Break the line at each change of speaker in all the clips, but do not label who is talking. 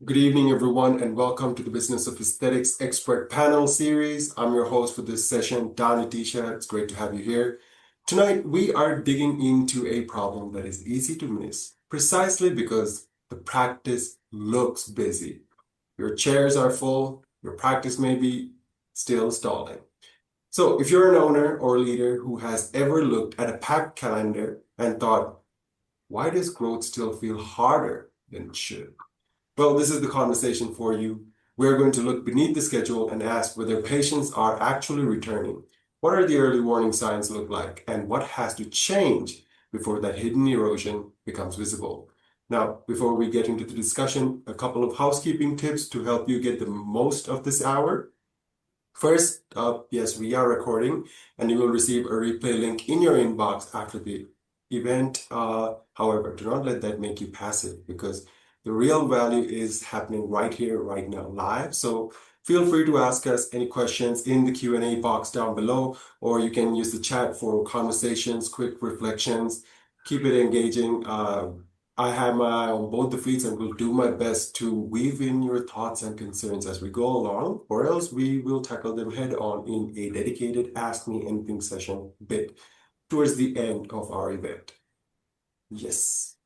Good evening, everyone, and welcome to the Business of Aesthetics Expert Panel Series. I'm your host for this session, Don Atisha. It's great to have you here. Tonight, we are digging into a problem that is easy to miss, precisely because the practice looks busy. Your chairs are full, your practice may be still stalling. So if you're an owner or leader who has ever looked at a packed calendar and thought, why does growth still feel harder than it should? Well, this is the conversation for you. We're going to look beneath the schedule and ask whether patients are actually returning. What are the early warning signs look like, and what has to change before that hidden erosion becomes visible? Now, before we get into the discussion, a couple of housekeeping tips to help you get the most of this hour. First up, yes, we are recording, and you will receive a replay link in your inbox after the event. However, do not let that make you passive, because the real value is happening right here, right now, live. So feel free to ask us any questions in the Q&A box down below, or you can use the chat for conversations, quick reflections. Keep it engaging. I have my eye on both the feeds and will do my best to weave in your thoughts and concerns as we go along, or else we will tackle them head on in a dedicated Ask Me Anything session bit towards the end of our event. Yes.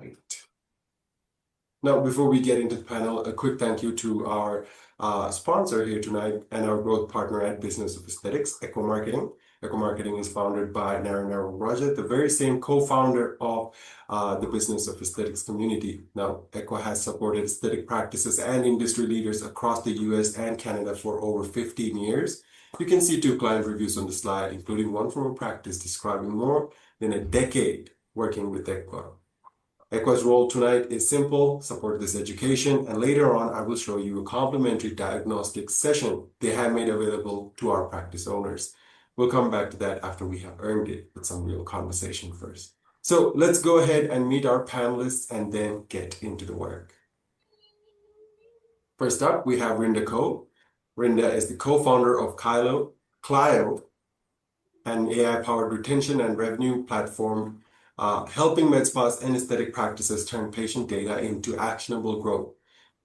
Right. Now, before we get into the panel, a quick thank you to our sponsor here tonight and our growth partner at Business of Aesthetics, Echo Marketing. Echo Marketing is founded by Narendra Rajat, the very same co-founder of the Business of Aesthetics community. Now, Echo has supported aesthetic practices and industry leaders across the US and Canada for over 15 years. You can see 2 client reviews on the slide, including one from a practice describing more than a decade working with Echo. Echo's role tonight is simple: support this education, and later on I will show you a complimentary diagnostic session they have made available to our practice owners. We'll come back to that after we have earned it with some real conversation first. So let's go ahead and meet our panelists and then get into the work. First up, we have Rinda Ko. Rinda is the co-founder of Clio, an AI-powered retention and revenue platform helping med spas and aesthetic practices turn patient data into actionable growth.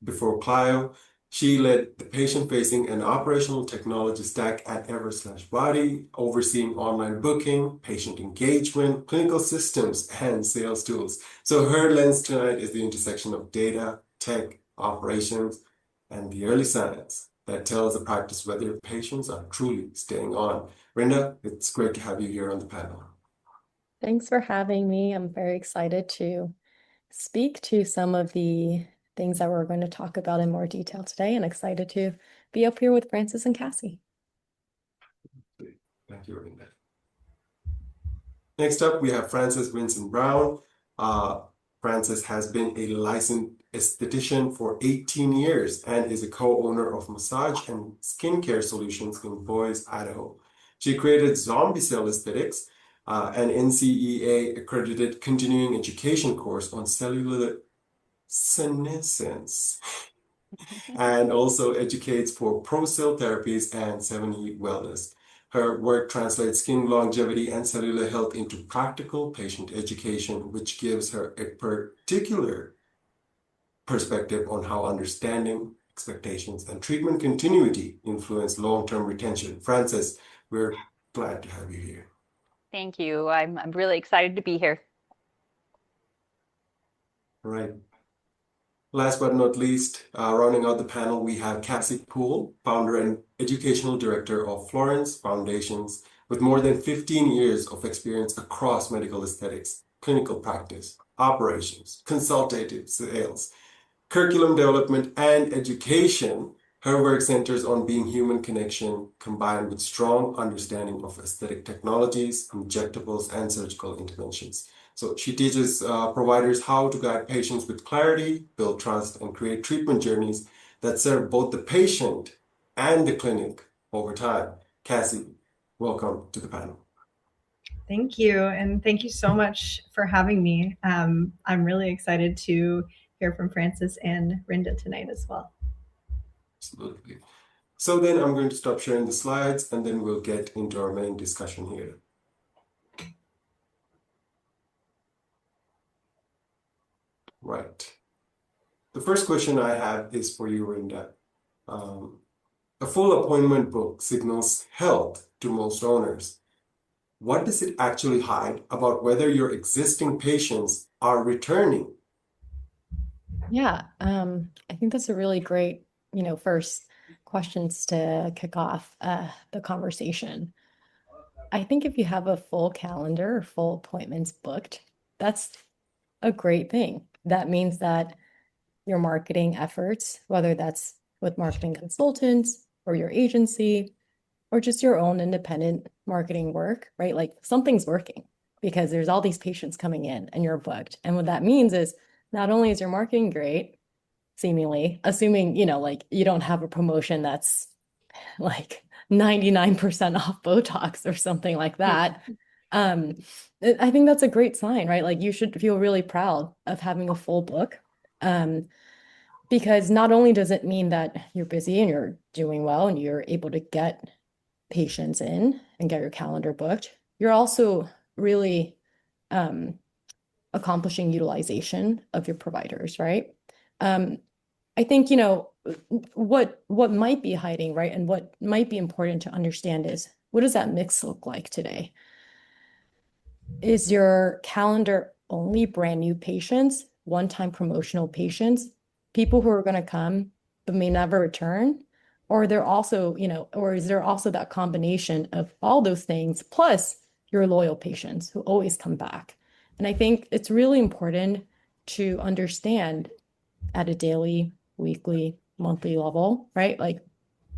Before Clio, she led the patient-facing and operational technology stack at Ever/Body, overseeing online booking, patient engagement, clinical systems, and sales tools. So her lens tonight is the intersection of data, tech, operations, and the early science that tells the practice whether patients are truly staying on. Rinda, it's great to have you here on the panel.
Thanks for having me. I'm very excited to speak to some of the things that we're going to talk about in more detail today, and excited to be up here with Francis and Cassie.
Thank you, Rinda. Next up, we have Francis Vincent Brown. Francis has been a licensed esthetician for 18 years and is a co-owner of massage and skincare solutions in Boise, Idaho. She created Zombie Cell Aesthetics, an NCEA-accredited continuing education course on cellular senescence, and also educates for pro-cell therapies and 7-Heat wellness. Her work translates skin longevity and cellular health into practical patient education, which gives her a particular perspective on how understanding, expectations, and treatment continuity influence long-term retention. Francis, we're glad to have you here.
Thank you. I'm really excited to be here.
All right. Last but not least, rounding out the panel, we have Cassie Poole, founder and educational director of Florence Foundations, with more than 15 years of experience across medical aesthetics, clinical practice, operations, consultative sales, curriculum development, and education. Her work centers on being human connection combined with strong understanding of aesthetic technologies, injectables, and surgical interventions. So she teaches providers how to guide patients with clarity, build trust, and create treatment journeys that serve both the patient and the clinic over time. Cassie, welcome to the panel.
Thank you. And thank you so much for having me. I'm really excited to hear from Francis and Rinda tonight as well.
Absolutely. So then I'm going to stop sharing the slides and then we'll get into our main discussion here. Right. The first question I have is for you, Rinda. Um, a full appointment book signals health to most owners. What does it actually hide about whether your existing patients are returning?
Yeah, I think that's a really great, first questions to kick off the conversation. I think if you have a full calendar, full appointments booked, that's a great thing. That means that your marketing efforts, whether that's with marketing consultants or your agency or just your own independent marketing work, right? Like something's working because there's all these patients coming in and you're booked. And what that means is not only is your marketing great, seemingly, assuming, like you don't have a promotion that's like 99% off Botox or something like that. Um, I think that's a great sign, right? Like you should feel really proud of having a full book. Because not only does it mean that you're busy and you're doing well and you're able to get patients in and get your calendar booked, you're also really accomplishing utilization of your providers, right? I think, what might be hiding, right? And what might be important to understand is what does that mix look like today? Is your calendar only brand new patients, one-time promotional patients, people who are going to come but may never return? Or they're also, or is there also that combination of all those things plus your loyal patients who always come back? And I think it's really important to understand at a daily, weekly, monthly level, right? Like,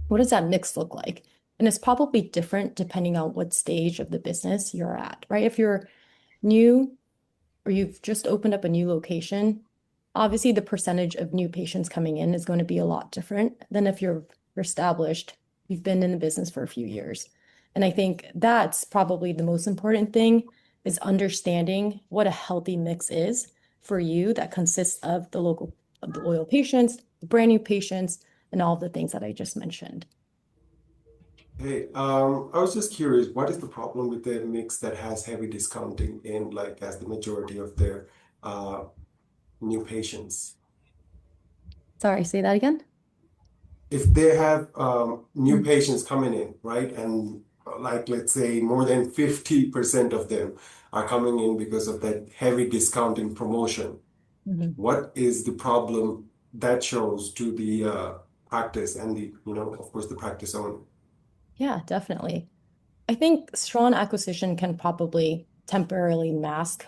what does that mix look like? And it's probably different depending on what stage of the business you're at, right? If you're new or you've just opened up a new location, obviously the percentage of new patients coming in is going to be a lot different than if you're established, you've been in the business for a few years. And I think that's probably the most important thing is understanding what a healthy mix is for you that consists of the loyal patients, the brand new patients, and all the things that I just mentioned.
Hey, I was just curious, what is the problem with the mix that has heavy discounting in like as the majority of their uh, new patients?
Sorry, say that again.
If they have new
Mm.
patients coming in, right, and like let's say more than 50% of them are coming in because of that heavy discounting promotion,
Mhm.
what is the problem that shows to the practice and the, of course, the practice owner?
Yeah, definitely. I think strong acquisition can probably temporarily mask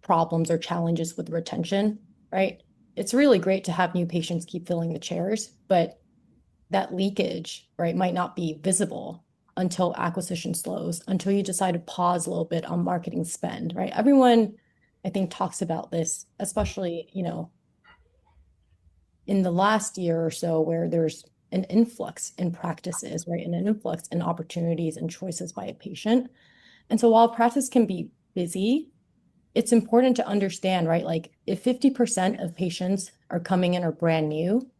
problems or challenges with retention, right? It's really great to have new patients keep filling the chairs, but that leakage, right, might not be visible until acquisition slows, until you decide to pause a little bit on marketing spend, right? Everyone, I think, talks about this, especially, in the last year or so where there's an influx in practices, right? And an influx in opportunities and choices by a patient. And so while practice can be busy, it's important to understand, right? Like if 50% of patients are coming in are brand new,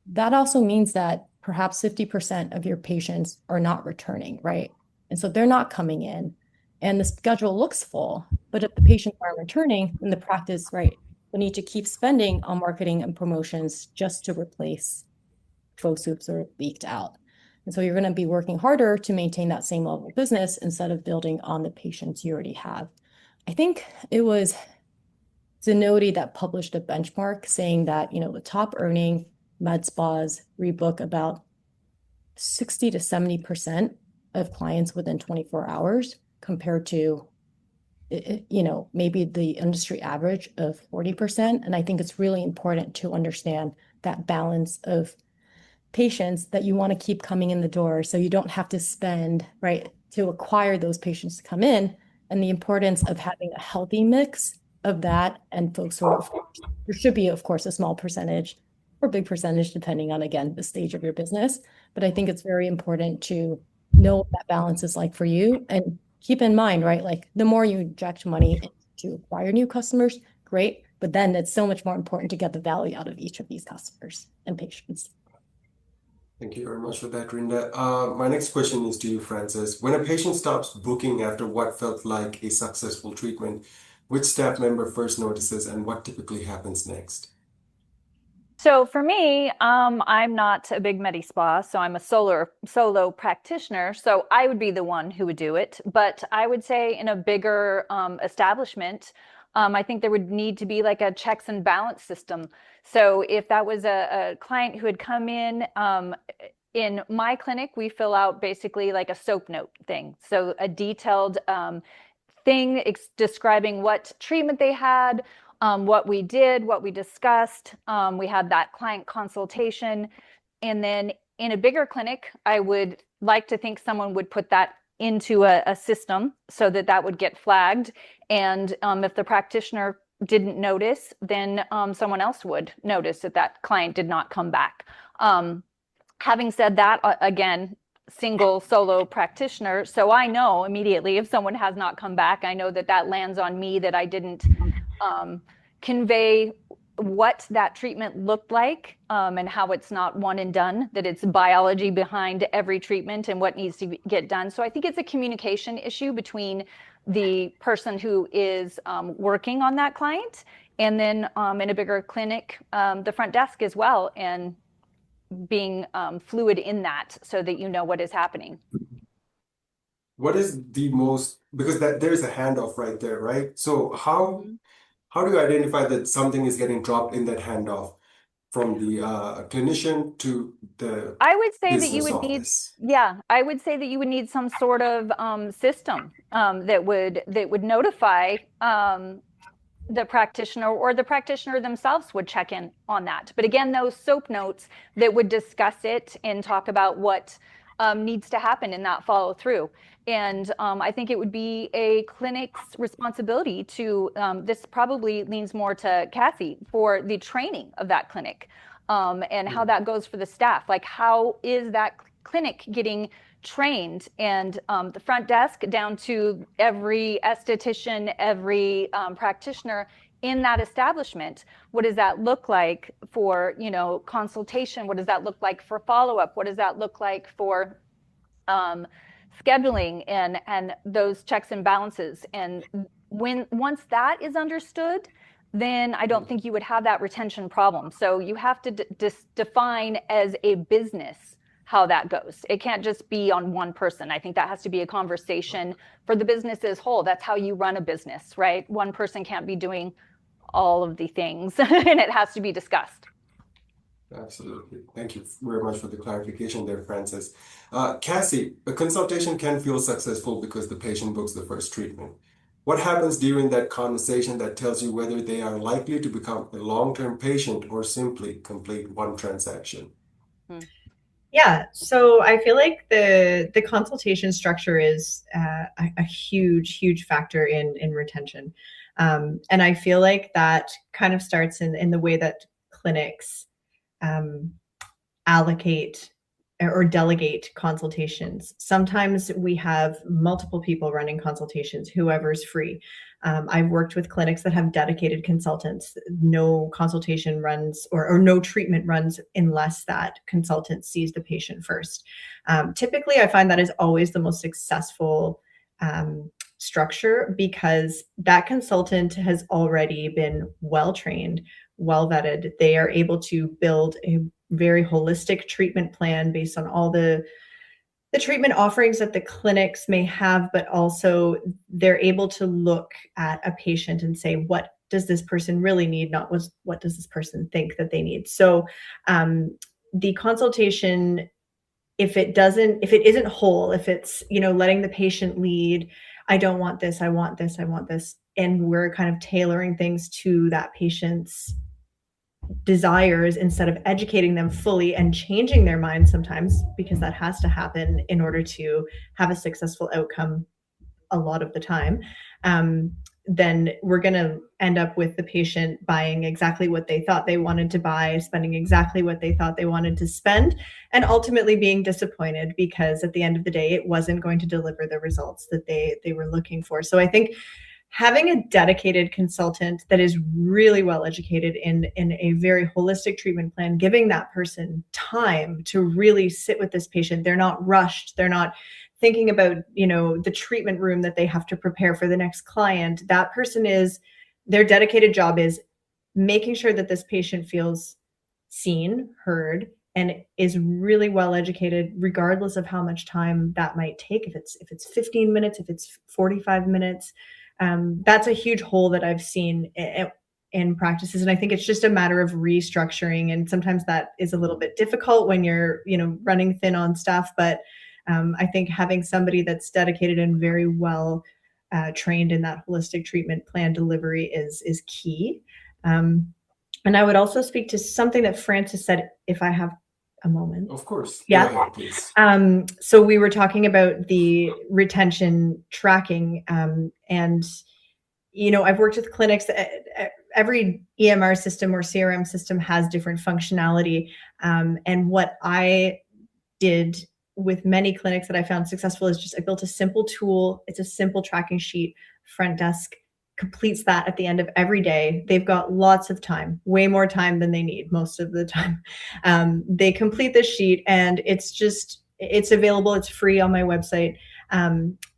that also means that perhaps 50% of your patients are not returning, right? And so they're not coming in and the schedule looks full. But if the patients aren't returning, then the practice, right, will need to keep spending on marketing and promotions just to replace folks who've sort of leaked out. And so you're going to be working harder to maintain that same level of business instead of building on the patients you already have. I think it was Zenoti that published a benchmark saying that, the top earning med spas rebook about 60 to 70% of clients within 24 hours compared to, maybe the industry average of 40%. And I think it's really important to understand that balance of patients that you want to keep coming in the door so you don't have to spend, right, to acquire those patients to come in, and the importance of having a healthy mix of that and folks who are, there should be, of course, a small percentage or big percentage, depending on, again, the stage of your business. But I think it's very important to know what that balance is like for you and keep in mind, right, like the more you inject money to acquire new customers, great. But then it's so much more important to get the value out of each of these customers and patients.
Thank you very much for that, Rinda. My next question is to you, Francis. When a patient stops booking after what felt like a successful treatment, which staff member first notices and what typically happens next?
So for me, I'm not a big med spa, so I'm a solo practitioner. So I would be the one who would do it. But I would say in a bigger establishment, I think there would need to be like a checks and balance system. So if that was a client who had come in my clinic, we fill out basically like a soap note thing. So a detailed thing describing what treatment they had, what we did, what we discussed. We had that client consultation. And then in a bigger clinic, I would like to think someone would put that into a system so that that would get flagged. And if the practitioner didn't notice, then someone else would notice that that client did not come back. Having said that, again, single solo practitioner. So I know immediately if someone has not come back, I know that that lands on me, that I didn't convey what that treatment looked like, and how it's not one and done, that it's biology behind every treatment and what needs to get done. So I think it's a communication issue between the person who is working on that client and then in a bigger clinic, the front desk as well, and being fluid in that so that you know what is happening.
What is the most, because there's a handoff right there, right? So how do you identify that something is getting dropped in that handoff from the clinician to the
I would say that you
business
would need,
office?
I would say that you would need some sort of system that would notify the practitioner, or the practitioner themselves would check in on that. But again, those soap notes that would discuss it and talk about what needs to happen in that follow through. And I think it would be a clinic's responsibility to, this probably leans more to Cassie, for the training of that clinic, and how that goes for the staff. Like, how is that clinic getting trained, and the front desk down to every esthetician, every practitioner in that establishment? What does that look like for, consultation? What does that look like for follow-up? What does that look like for scheduling and those checks and balances? And once that is understood, then I don't think you would have that retention problem. So you have to define as a business how that goes. It can't just be on one person. I think that has to be a conversation for the business as whole. That's how you run a business, right? One person can't be doing all of the things and it has to be discussed.
Absolutely. Thank you very much for the clarification there, Francis. Cassie, a consultation can feel successful because the patient books the first treatment. What happens during that conversation that tells you whether they are likely to become a long-term patient or simply complete one transaction?
Yeah, so I feel like the consultation structure is a huge factor in retention, and I feel like that kind of starts in the way that clinics allocate or delegate consultations. Sometimes we have multiple people running consultations, whoever's free. I've worked with clinics that have dedicated consultants. No consultation runs or no treatment runs unless that consultant sees the patient first. Typically, I find that is always the most successful structure, because that consultant has already been well trained, well vetted. They are able to build a very holistic treatment plan based on all the treatment offerings that the clinics may have, but also they're able to look at a patient and say, what does this person really need, not what does this person think that they need. So the consultation, if it isn't whole, if it's, letting the patient lead, I don't want this, I want this, I want this, and we're kind of tailoring things to that patient's desires instead of educating them fully and changing their mind sometimes, because that has to happen in order to have a successful outcome a lot of the time, then we're going to end up with the patient buying exactly what they thought they wanted to buy, spending exactly what they thought they wanted to spend, and ultimately being disappointed because at the end of the day, it wasn't going to deliver the results that they were looking for. So I think having a dedicated consultant that is really well educated in a very holistic treatment plan, giving that person time to really sit with this patient. They're not rushed. They're not thinking about, the treatment room that they have to prepare for the next client. That person their dedicated job is making sure that this patient feels seen, heard, and is really well educated, regardless of how much time that might take. If it's 15 minutes, if it's 45 minutes, that's a huge hole that I've seen in practices. And I think it's just a matter of restructuring. And sometimes that is a little bit difficult when you're, running thin on staff. But I think having somebody that's dedicated and very well trained in that holistic treatment plan delivery is key. And I would also speak to something that Francis said, if I have a moment.
Of course.
Yeah.
Go ahead, please.
So we were talking about the retention tracking, and I've worked with clinics. Every EMR system or CRM system has different functionality, and what I did with many clinics that I found successful is just I built a simple tool. It's a simple tracking sheet. Front desk completes that at the end of every day. They've got lots of time, way more time than they need most of the time. They complete this sheet, and it's available. It's free on my website.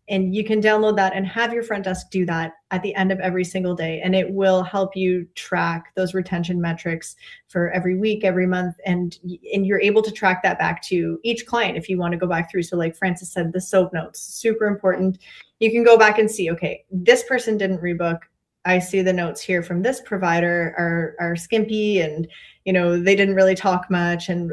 And you can download that and have your front desk do that at the end of every single day. And it will help you track those retention metrics for every week, every month. And you're able to track that back to each client if you want to go back through. So like Francis said, the SOAP notes, super important. You can go back and see, okay, this person didn't rebook. I see the notes here from this provider are skimpy, and they didn't really talk much, and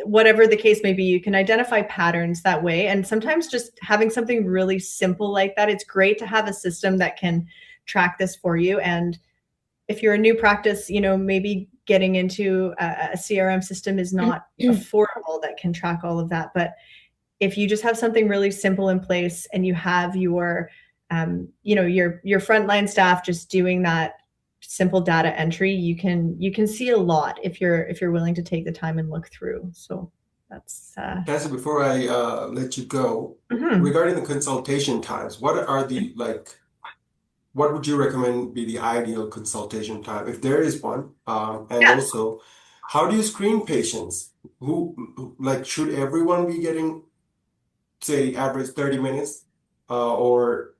whatever the case may be, you can identify patterns that way. And sometimes just having something really simple like that, it's great to have a system that can track this for you. And if you're a new practice, maybe getting into a CRM system is not affordable that can track all of that. But if you just have something really simple in place, and you have your frontline staff just doing that simple data entry, you can see a lot if you're willing to take the time and look through. So that's
Cassie, before I let you go, regarding the consultation times, what would you recommend be the ideal consultation time, if there is one? And also, how do you screen patients? Should everyone be getting, say, average 30 minutes? Or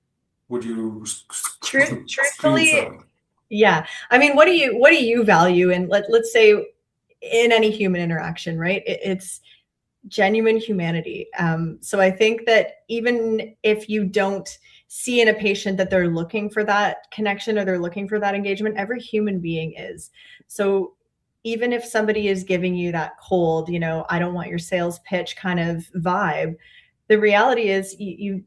would you screen
truthfully,
some?
yeah. I mean, what do you value? And let's say in any human interaction, right? It's genuine humanity. So I think that even if you don't see in a patient that they're looking for that connection or they're looking for that engagement, every human being is. So even if somebody is giving you that cold, I don't want your sales pitch kind of vibe, the reality is you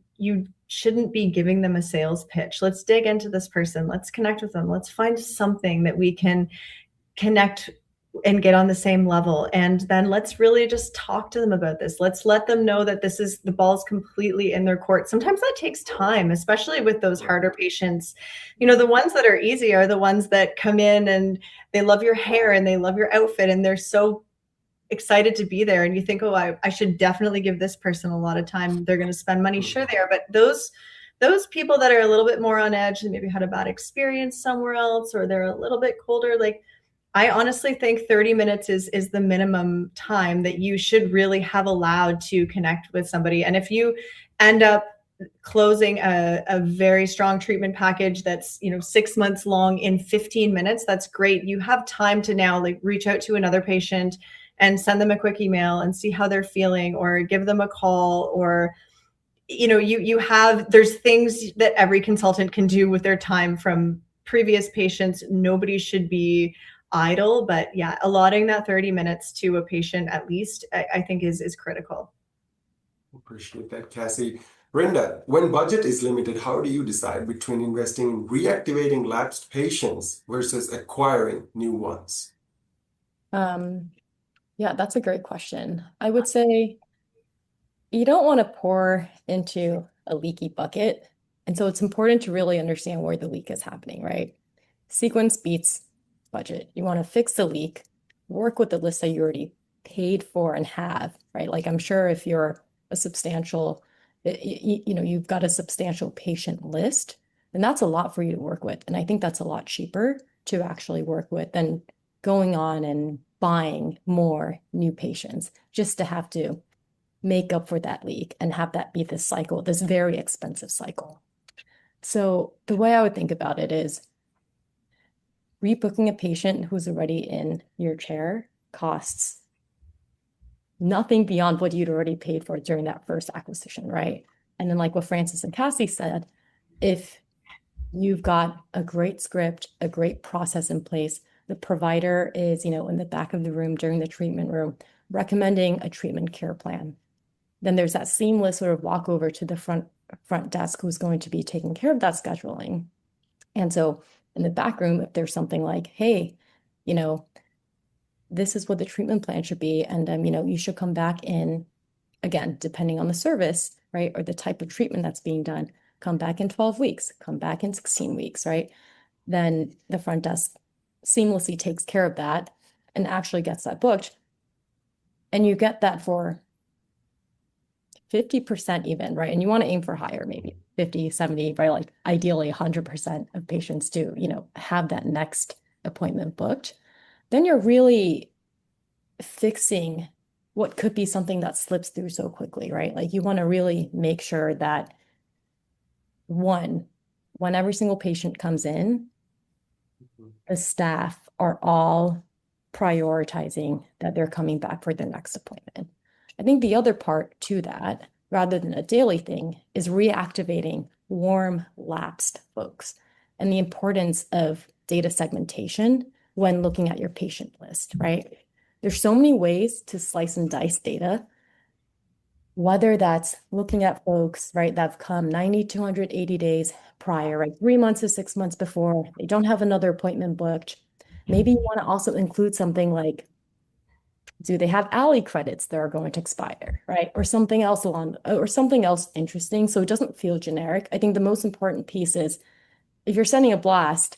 shouldn't be giving them a sales pitch. Let's dig into this person. Let's connect with them. Let's find something that we can connect and get on the same level. And then let's really just talk to them about this. Let's let them know that the ball's completely in their court. Sometimes that takes time, especially with those harder patients. The ones that are easy are the ones that come in and they love your hair and they love your outfit and they're so excited to be there. And you think, oh, I should definitely give this person a lot of time. They're going to spend money. Sure they are. But those people that are a little bit more on edge and maybe had a bad experience somewhere else, or they're a little bit colder, I honestly think 30 minutes is the minimum time that you should really have allowed to connect with somebody. And if you end up closing a very strong treatment package that's 6 months long in 15 minutes, that's great. You have time to now reach out to another patient and send them a quick email and see how they're feeling, or give them a call, or there's things that every consultant can do with their time from previous patients. Nobody should be idle, but yeah, allotting that 30 minutes to a patient at least, I think is critical.
Appreciate that, Cassie. Brenda, when budget is limited, how do you decide between investing in reactivating lapsed patients versus acquiring new ones?
Yeah, that's a great question. I would say you don't want to pour into a leaky bucket. And so it's important to really understand where the leak is happening, right? Sequence beats budget. You want to fix the leak, work with the list that you already paid for and have, right? I'm sure if you're a substantial, you've got a substantial patient list, then that's a lot for you to work with. And I think that's a lot cheaper to actually work with than going on and buying more new patients just to have to make up for that leak and have that be this cycle, this very expensive cycle. So the way I would think about it is rebooking a patient who's already in your chair costs nothing beyond what you'd already paid for during that first acquisition, right? And then like what Francis and Cassie said, if you've got a great script, a great process in place, the provider is, in the back of the room during the treatment room, recommending a treatment care plan. Then there's that seamless sort of walk over to the front desk who's going to be taking care of that scheduling. And so in the back room, if there's something like, hey, this is what the treatment plan should be, and you should come back in, again, depending on the service, right, or the type of treatment that's being done, come back in 12 weeks, come back in 16 weeks, right? Then the front desk seamlessly takes care of that and actually gets that booked. And you get that for 50% even, right? And you want to aim for higher, maybe 50, 70, right? Like ideally 100% of patients do, have that next appointment booked. Then you're really fixing what could be something that slips through so quickly, right? Like you want to really make sure that when every single patient comes in, the staff are all prioritizing that they're coming back for their next appointment. I think the other part to that, rather than a daily thing, is reactivating warm, lapsed folks and the importance of data segmentation when looking at your patient list, right? There's so many ways to slice and dice data, whether that's looking at folks, right, that have come 90 to 180 days prior, right, 3 months to 6 months before, they don't have another appointment booked. Maybe you want to also include something like, do they have alley credits that are going to expire, right? Or something else or something else interesting, so it doesn't feel generic. I think the most important piece is if you're sending a blast,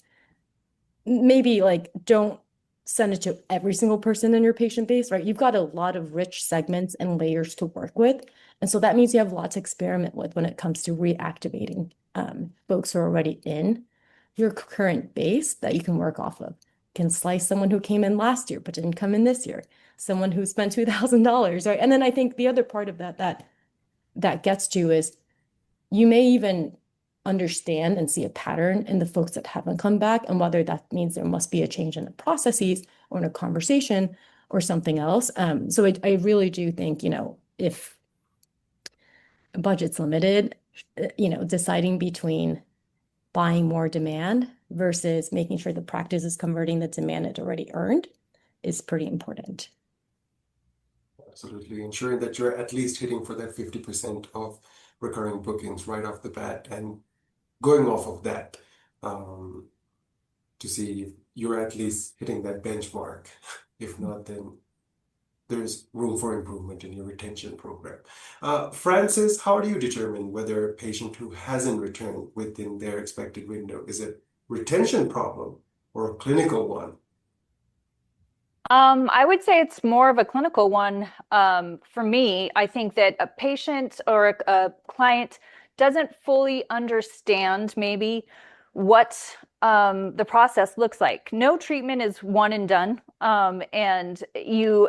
maybe like don't send it to every single person in your patient base, right? You've got a lot of rich segments and layers to work with. And so that means you have a lot to experiment with when it comes to reactivating folks who are already in your current base that you can work off of. You can slice someone who came in last year but didn't come in this year, someone who spent $2,000, right? And then I think the other part of that gets to is you may even understand and see a pattern in the folks that haven't come back, and whether that means there must be a change in the processes or in a conversation or something else. So I really do think, if a budget's limited, deciding between buying more demand versus making sure the practice is converting the demand it already earned is pretty important.
Absolutely. Ensuring that you're at least hitting for that 50% of recurring bookings right off the bat and going off of that to see if you're at least hitting that benchmark. If not, then there's room for improvement in your retention program. Francis, how do you determine whether a patient who hasn't returned within their expected window is a retention problem or a clinical one?
I would say it's more of a clinical one. For me, I think that a patient or a client doesn't fully understand maybe what the process looks like. No treatment is one and done. And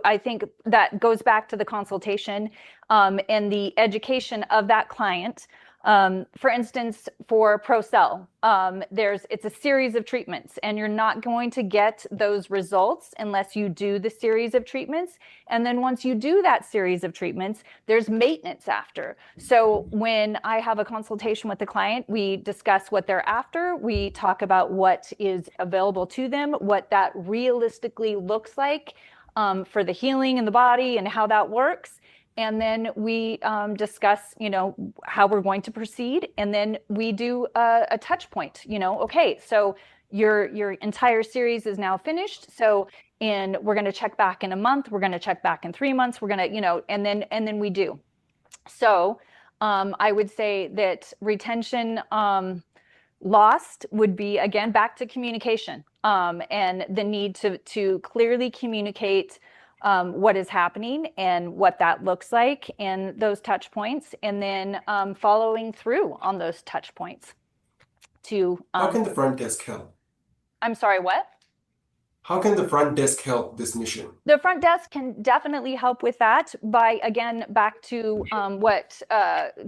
I think that goes back to the consultation and the education of that client. For instance, for ProCell, it's a series of treatments, and you're not going to get those results unless you do the series of treatments. And then once you do that series of treatments, there's maintenance after. So when I have a consultation with the client, we discuss what they're after. We talk about what is available to them, what that realistically looks like for the healing in the body and how that works. And then we discuss, how we're going to proceed. And then we do a touch point, okay, so your entire series is now finished. So we're going to check back in a month. We're going to check back in 3 months. We're going to, and then we do. So I would say that retention lost would be, again, back to communication and the need to clearly communicate what is happening and what that looks like and those touch points, and then following through on those touch points to
How can the front desk help?
I'm sorry, what?
How can the front desk help this mission?
The front desk can definitely help with that by, again, back to what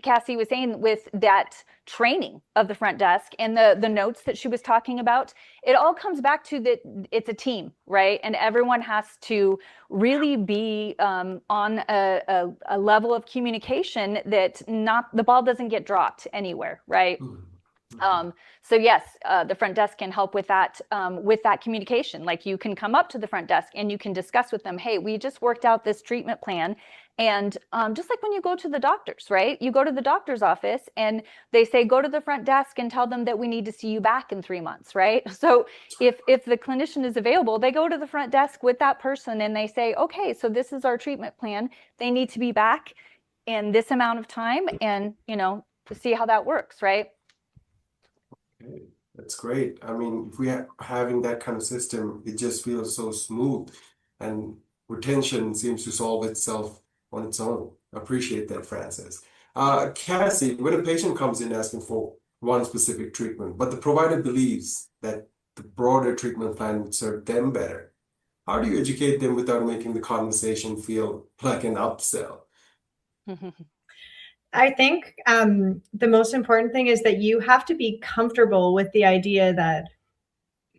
Cassie was saying with that training of the front desk and the notes that she was talking about. It all comes back to that it's a team, right? And everyone has to really be on a level of communication that the ball doesn't get dropped anywhere, right? So yes, the front desk can help with that communication. Like, you can come up to the front desk and you can discuss with them, hey, we just worked out this treatment plan. And just like when you go to the doctors, right? You go to the doctor's office and they say, go to the front desk and tell them that we need to see you back in 3 months, right? So if the clinician is available, they go to the front desk with that person and they say, okay, so this is our treatment plan. They need to be back in this amount of time, and, to see how that works, right?
Okay, that's great. I mean, if we are having that kind of system, it just feels so smooth, and retention seems to solve itself on its own. Appreciate that, Francis. Cassie, when a patient comes in asking for one specific treatment, but the provider believes that the broader treatment plan would serve them better, how do you educate them without making the conversation feel like an upsell?
I think the most important thing is that you have to be comfortable with the idea that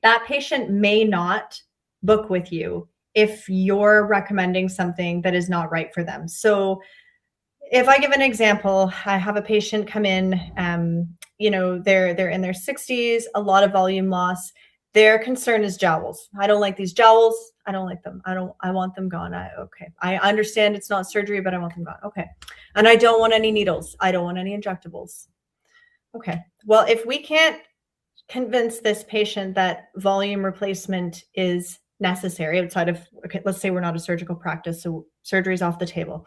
that patient may not book with you if you're recommending something that is not right for them. So if I give an example, I have a patient come in, they're in their 60s, a lot of volume loss. Their concern is jowls. I don't like these jowls. I don't like them. I want them gone. Okay. I understand it's not surgery, but I want them gone. Okay. And I don't want any needles. I don't want any injectables. Okay. Well, if we can't convince this patient that volume replacement is necessary outside of, okay, let's say we're not a surgical practice, so surgery is off the table.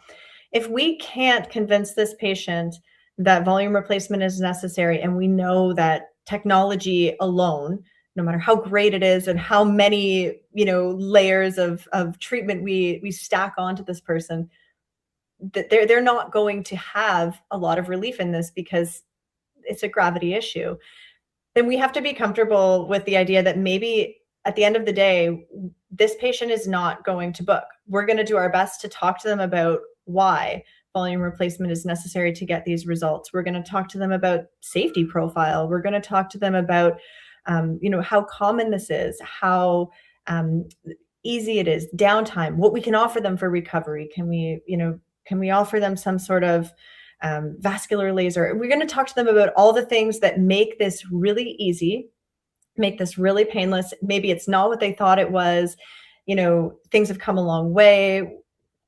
If we can't convince this patient that volume replacement is necessary, and we know that technology alone, no matter how great it is and how many, layers of treatment we stack onto this person, that they're not going to have a lot of relief in this because it's a gravity issue, then we have to be comfortable with the idea that maybe at the end of the day, this patient is not going to book. We're going to do our best to talk to them about why volume replacement is necessary to get these results. We're going to talk to them about safety profile. We're going to talk to them about, how common this is, how easy it is, downtime, what we can offer them for recovery. Can we offer them some sort of vascular laser? We're going to talk to them about all the things that make this really easy, make this really painless. Maybe it's not what they thought it was. Things have come a long way.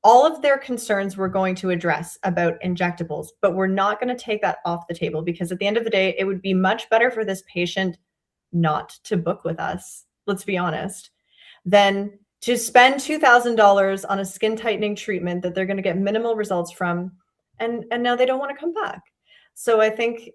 All of their concerns we're going to address about injectables, but we're not going to take that off the table, because at the end of the day, it would be much better for this patient not to book with us, let's be honest, than to spend $2,000 on a skin tightening treatment that they're going to get minimal results from, and now they don't want to come back. So I think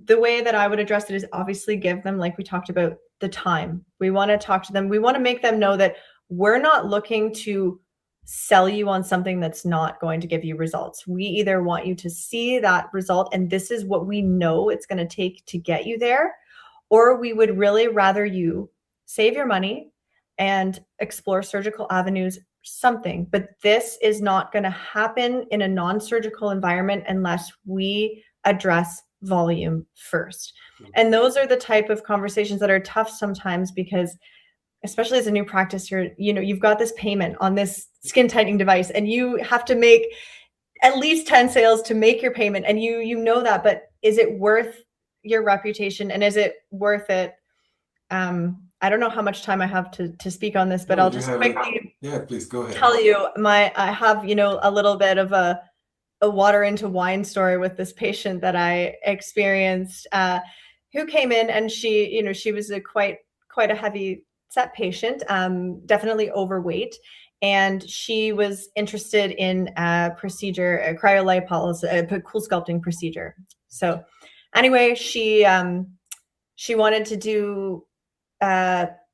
the way that I would address it is obviously give them, like we talked about, the time. We want to talk to them. We want to make them know that we're not looking to sell you on something that's not going to give you results. We either want you to see that result, and this is what we know it's going to take to get you there, or we would really rather you save your money and explore surgical avenues, something. But this is not going to happen in a non-surgical environment unless we address volume first. And those are the type of conversations that are tough sometimes, because especially as a new practice, you've got this payment on this skin tightening device, and you have to make at least 10 sales to make your payment. And you know that, but is it worth your reputation? And is it worth it? I don't know how much time I have to speak on this, but I'll just quickly
please go ahead.
Tell you I have, a little bit of a water into wine story with this patient that I experienced, who came in, and she was a quite a heavy set patient, definitely overweight. And she was interested in a procedure, a cryolipolysis, a cool sculpting procedure. So anyway, she wanted to do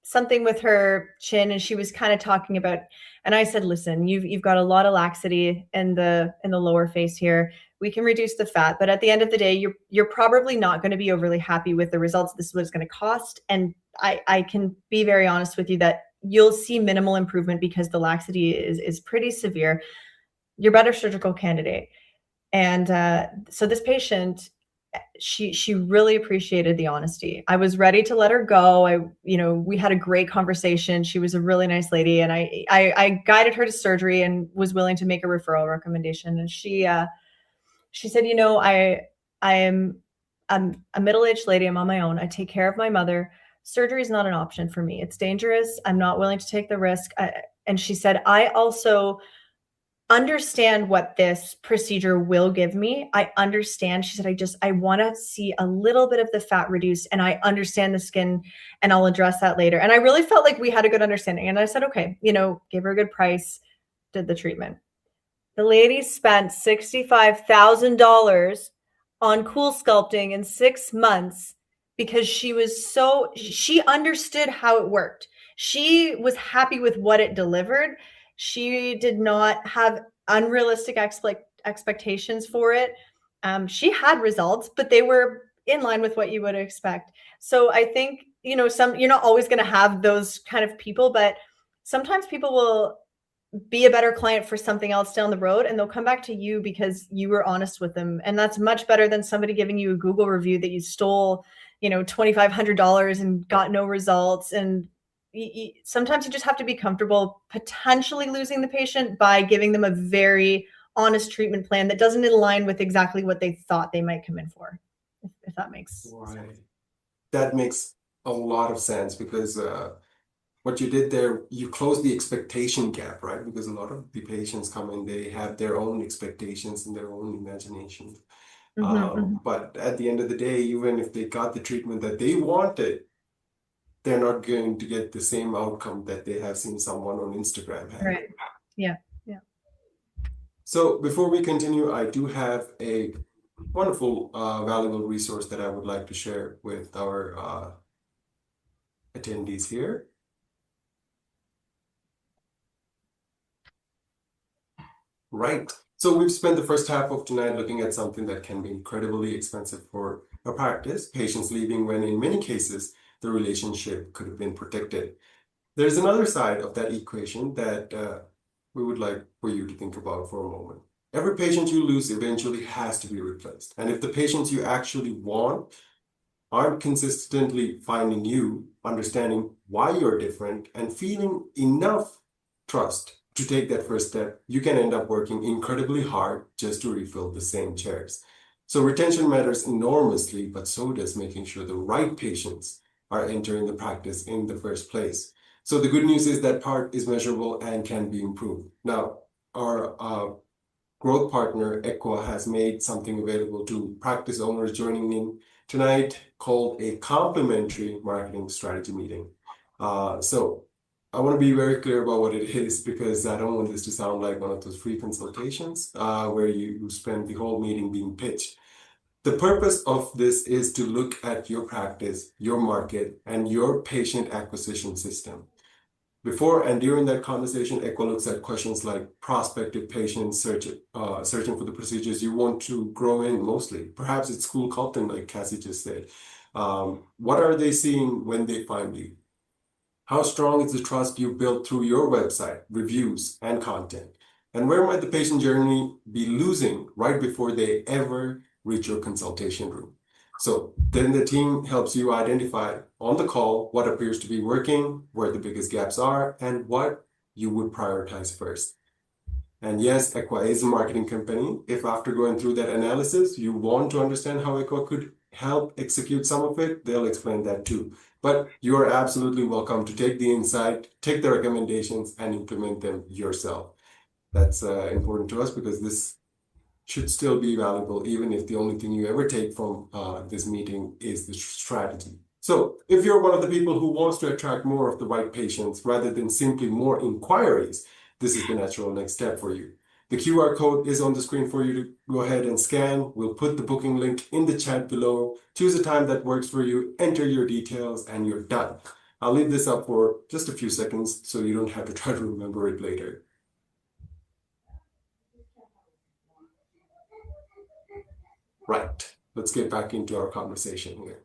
something with her chin, and she was kind of talking about, and I said, listen, you've got a lot of laxity in the lower face here. We can reduce the fat, but at the end of the day, you're probably not going to be overly happy with the results. This is what it's going to cost. And I can be very honest with you that you'll see minimal improvement because the laxity is pretty severe, you're better surgical candidate. And so this patient, she really appreciated the honesty. I was ready to let her go. We had a great conversation. She was a really nice lady, and I guided her to surgery and was willing to make a referral recommendation. And she said, I'm a middle-aged lady. I'm on my own. I take care of my mother. Surgery is not an option for me. It's dangerous. I'm not willing to take the risk. And she said, I also understand what this procedure will give me. I understand. She said, I want to see a little bit of the fat reduced, and I understand the skin, and I'll address that later. And I really felt like we had a good understanding. And I said, okay, gave her a good price, did the treatment. The lady spent $65,000 on cool sculpting in 6 months because she understood how it worked. She was happy with what it delivered. She did not have unrealistic expectations for it. She had results, but they were in line with what you would expect. So I think, you're not always going to have those kind of people, but sometimes people will be a better client for something else down the road, and they'll come back to you because you were honest with them. And that's much better than somebody giving you a Google review that you stole, $2,500 and got no results. And sometimes you just have to be comfortable potentially losing the patient by giving them a very honest treatment plan that doesn't align with exactly what they thought they might come in for, if that makes sense.
That makes a lot of sense, because what you did there, you closed the expectation gap, right? Because a lot of the patients come in, they have their own expectations and their own imagination. But at the end of the day, even if they got the treatment that they wanted, they're not going to get the same outcome that they have seen someone on Instagram have.
Right. Yeah.
So before we continue, I do have a wonderful, valuable resource that I would like to share with our attendees here. Right. So we've spent the first half of tonight looking at something that can be incredibly expensive for a practice, patients leaving when in many cases the relationship could have been protected. There's another side of that equation that we would like for you to think about for a moment. Every patient you lose eventually has to be replaced. And if the patients you actually want aren't consistently finding you, understanding why you're different, and feeling enough trust to take that first step, you can end up working incredibly hard just to refill the same chairs. So retention matters enormously, but so does making sure the right patients are entering the practice in the first place. So the good news is that part is measurable and can be improved. Now, our growth partner, Equa, has made something available to practice owners joining in tonight called a complimentary marketing strategy meeting. So I want to be very clear about what it is, because I don't want this to sound like one of those free consultations where you spend the whole meeting being pitched. The purpose of this is to look at your practice, your market, and your patient acquisition system. Before and during that conversation, Equa looks at questions like prospective patients searching for the procedures you want to grow in mostly. Perhaps it's school culting, like Cassie just said. What are they seeing when they find you? How strong is the trust you built through your website, reviews, and content? And where might the patient journey be losing right before they ever reach your consultation room? So then the team helps you identify on the call what appears to be working, where the biggest gaps are, and what you would prioritize first. And yes, Equa is a marketing company. If after going through that analysis, you want to understand how Equa could help execute some of it, they'll explain that too. But you are absolutely welcome to take the insight, take the recommendations, and implement them yourself. That's important to us, because this should still be valuable, even if the only thing you ever take from this meeting is the strategy. So if you're one of the people who wants to attract more of the right patients rather than simply more inquiries, this is the natural next step for you. The QR code is on the screen for you to go ahead and scan. We'll put the booking link in the chat below. Choose a time that works for you, enter your details, and you're done. I'll leave this up for just a few seconds so you don't have to try to remember it later. Right, let's get back into our conversation here.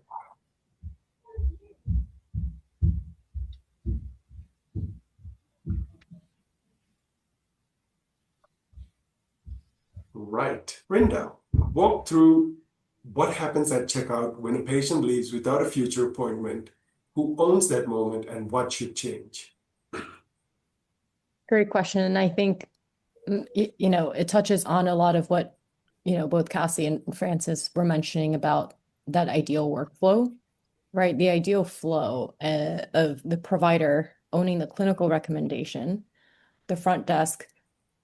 right. Brenda, walk through what happens at checkout when a patient leaves without a future appointment. Who owns that moment and what should change?
Great question. And I think, it touches on a lot of what, both Cassie and Francis were mentioning about that ideal workflow, right? The ideal flow of the provider owning the clinical recommendation, the front desk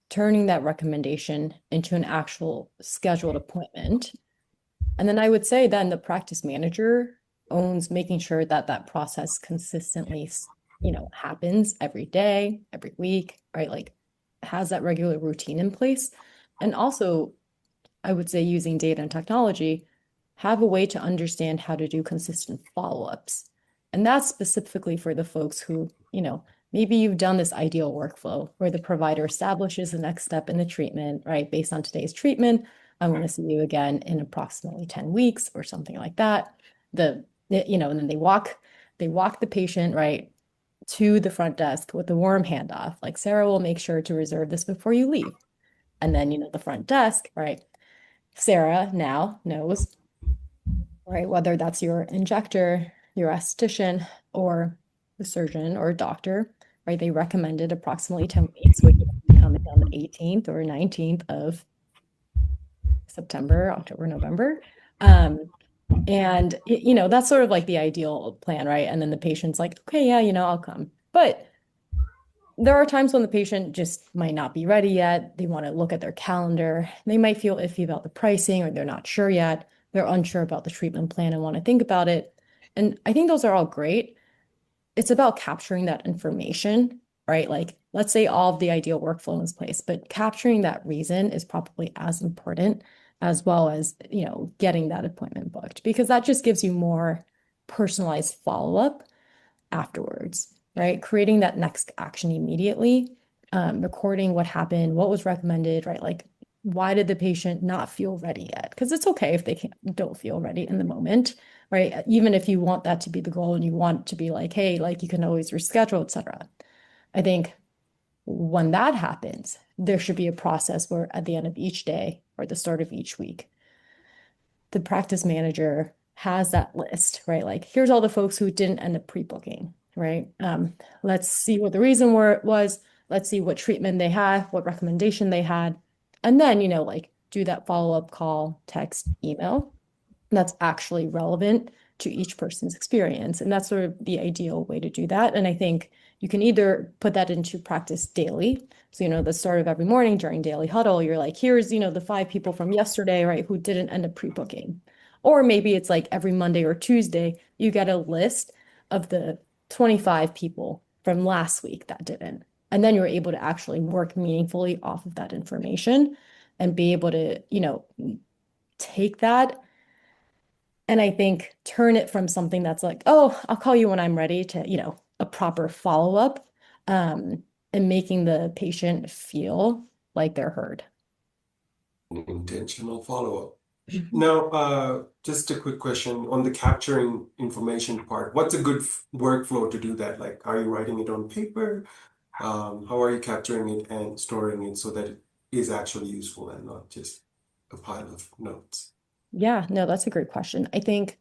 turning that recommendation into an actual scheduled appointment. And then I would say then the practice manager owns making sure that that process consistently, happens every day, every week, right? Like has that regular routine in place. And also, I would say using data and technology, have a way to understand how to do consistent follow-ups. And that's specifically for the folks who, maybe you've done this ideal workflow where the provider establishes the next step in the treatment, right? Based on today's treatment, I want to see you again in approximately 10 weeks or something like that. And then they walk the patient, right, to the front desk with the warm handoff. Like Sarah will make sure to reserve this before you leave. And then, the front desk, right? Sarah now knows, right, whether that's your injector, your esthetician, or the surgeon or doctor, right? They recommended approximately 10 weeks, which is coming on the 18th or 19th of September, October, November. And that's sort of like the ideal plan, right? And then the patient's like, okay, yeah, I'll come. But there are times when the patient just might not be ready yet. They want to look at their calendar. They might feel iffy about the pricing, or they're not sure yet. They're unsure about the treatment plan and want to think about it. And I think those are all great. It's about capturing that information, right? Like, let's say all of the ideal workflow is place, but capturing that reason is probably as important as well as, getting that appointment booked, because that just gives you more personalized follow-up afterwards, right? Creating that next action immediately, recording what happened, what was recommended, right? Like, why did the patient not feel ready yet? Because it's okay if they don't feel ready in the moment, right? Even if you want that to be the goal and you want to be like, hey, like you can always reschedule, et cetera. I think when that happens, there should be a process where at the end of each day or the start of each week, the practice manager has that list, right? Like, here's all the folks who didn't end up pre-booking, right? Let's see what the reason was. Let's see what treatment they had, what recommendation they had. And then, like do that follow-up call, text, email that's actually relevant to each person's experience. And that's sort of the ideal way to do that. And I think you can either put that into practice daily. So, the start of every morning during daily huddle, you're like, here's, the 5 people from yesterday, right, who didn't end up pre-booking. Or maybe it's like every Monday or Tuesday, you get a list of the 25 people from last week that didn't. And then you're able to actually work meaningfully off of that information and be able to, take that and I think turn it from something that's like, oh, I'll call you when I'm ready to, a proper follow-up, and making the patient feel like they're heard.
Intentional follow-up. Now, just a quick question on the capturing information part. What's a good workflow to do that? Like, are you writing it on paper? How are you capturing it and storing it so that it is actually useful and not just a pile of notes?
Yeah, no, that's a great question. I think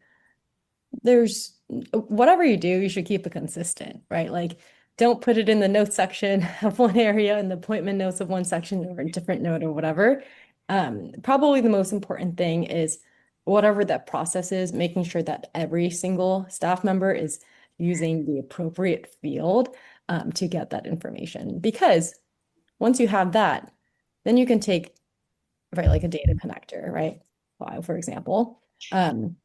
there's whatever you do, you should keep it consistent, right? Like, don't put it in the notes section of one area and the appointment notes of one section or a different note or whatever. Probably the most important thing is whatever that process is, making sure that every single staff member is using the appropriate field to get that information. Because once you have that, then you can take, right, like a data connector, right? File, for example, and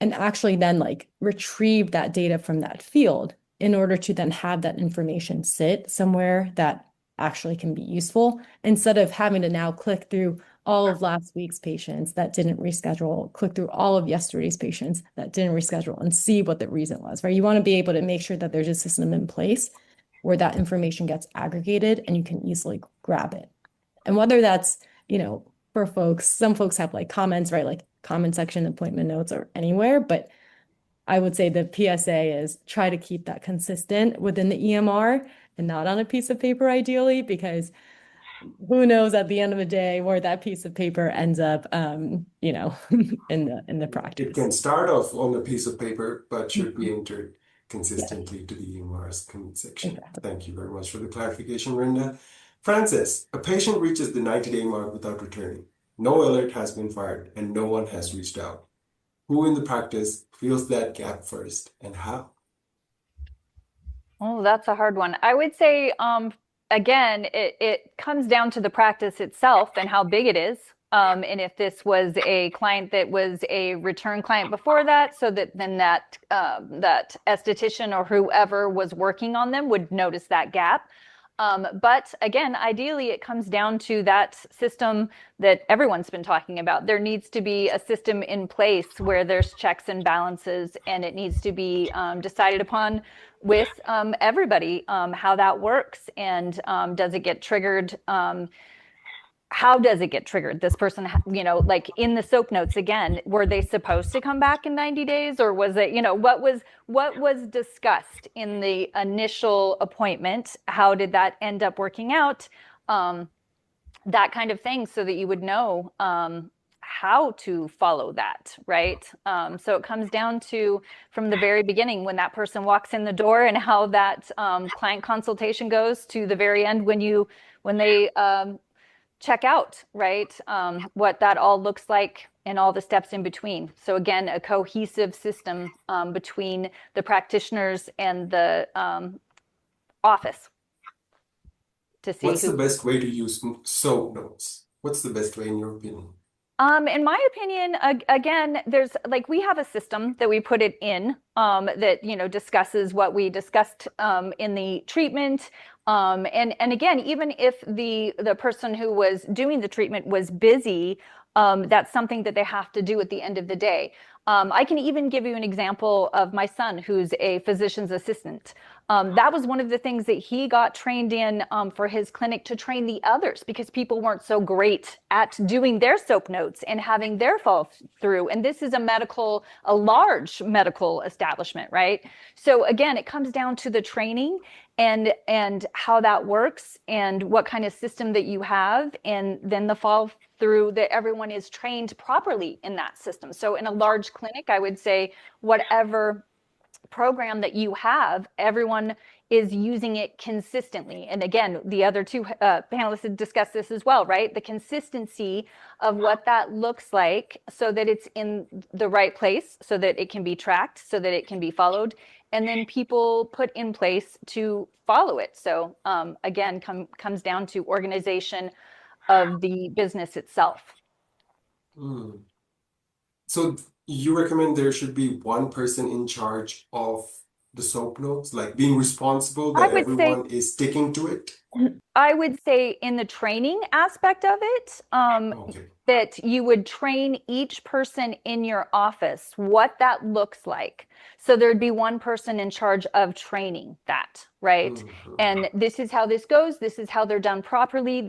actually then like retrieve that data from that field in order to then have that information sit somewhere that actually can be useful instead of having to now click through all of last week's patients that didn't reschedule, click through all of yesterday's patients that didn't reschedule and see what the reason was, right? You want to be able to make sure that there's a system in place where that information gets aggregated and you can easily grab it. And whether that's, for folks, some folks have like comments, right? Like comment section, appointment notes, or anywhere. But I would say the PSA is try to keep that consistent within the EMR and not on a piece of paper, ideally, because who knows at the end of the day where that piece of paper ends up, you know, in the
It
practice.
can start off on a piece of paper, but should be entered
Yes,
consistently to the EMR's section.
exactly.
Thank you very much for the clarification, Brenda. Francis, a patient reaches the 90-day mark without returning. No alert has been fired and no one has reached out. Who in the practice fills that gap first and how?
Oh, that's a hard one. I would say, again, it comes down to the practice itself and how big it is. And if this was a client that was a return client before that, so that then that esthetician or whoever was working on them would notice that gap. But again, ideally, it comes down to that system that everyone's been talking about. There needs to be a system in place where there's checks and balances, and it needs to be decided upon with everybody how that works, and does it get triggered? How does it get triggered? This person, you know, like in the soap notes again, were they supposed to come back in 90 days, or was it, you know, what was discussed in the initial appointment? How did that end up working out? That kind of thing, so that you would know how to follow that, right? So it comes down to from the very beginning when that person walks in the door, and how that client consultation goes to the very end when they check out, right? What that all looks like and all the steps in between. So again, a cohesive system between the practitioners and the office to see
What's the
who.
best way to use soap notes? What's the best way in your opinion?
In my opinion, again, there's like we have a system that we put it in that, you know, discusses what we discussed in the treatment. And again, even if the person who was doing the treatment was busy, that's something that they have to do at the end of the day. I can even give you an example of my son, who's a physician's assistant. That was one of the things that he got trained in for his clinic, to train the others, because people weren't so great at doing their soap notes and having their fall through. And this is a large medical establishment, right? So again, it comes down to the training and how that works, and what kind of system that you have, and then the fall through, that everyone is trained properly in that system. So in a large clinic, I would say whatever program that you have, everyone is using it consistently. And again, the other two panelists have discussed this as well, right? The consistency of what that looks like, so that it's in the right place, so that it can be tracked, so that it can be followed, and then people put in place to follow it. So again, comes down to organization of the business itself.
Hmm. So you recommend there should be one person in charge of the soap notes, like being responsible
I
that
would say
everyone is sticking to it?
I would say in the training aspect of it,
Okay.
that you would train each person in your office what that looks like. So there'd be one person in charge of training that, right?
Mhm.
And this is how this goes. This is how they're done properly.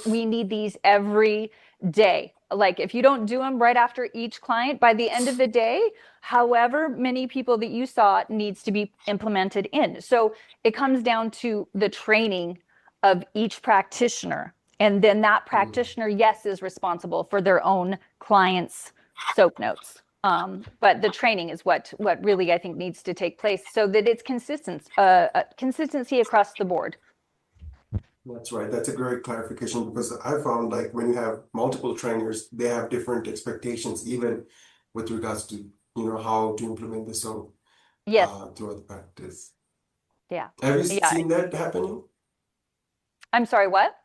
We need these every day. Like if you don't do them right after each client, by the end of the day, however many people that you saw needs to be implemented in. So it comes down to the training of each practitioner. And then that practitioner, yes, is responsible for their own clients' soap notes. But the training is what really I think needs to take place, so that it's consistency across the board.
That's right. That's a great clarification, because I found like when you have multiple trainers, they have different expectations, even with regards to, how to implement the soap
Yes.
throughout the practice.
Yeah.
Have you
Yeah.
seen that happening?
I'm sorry, what?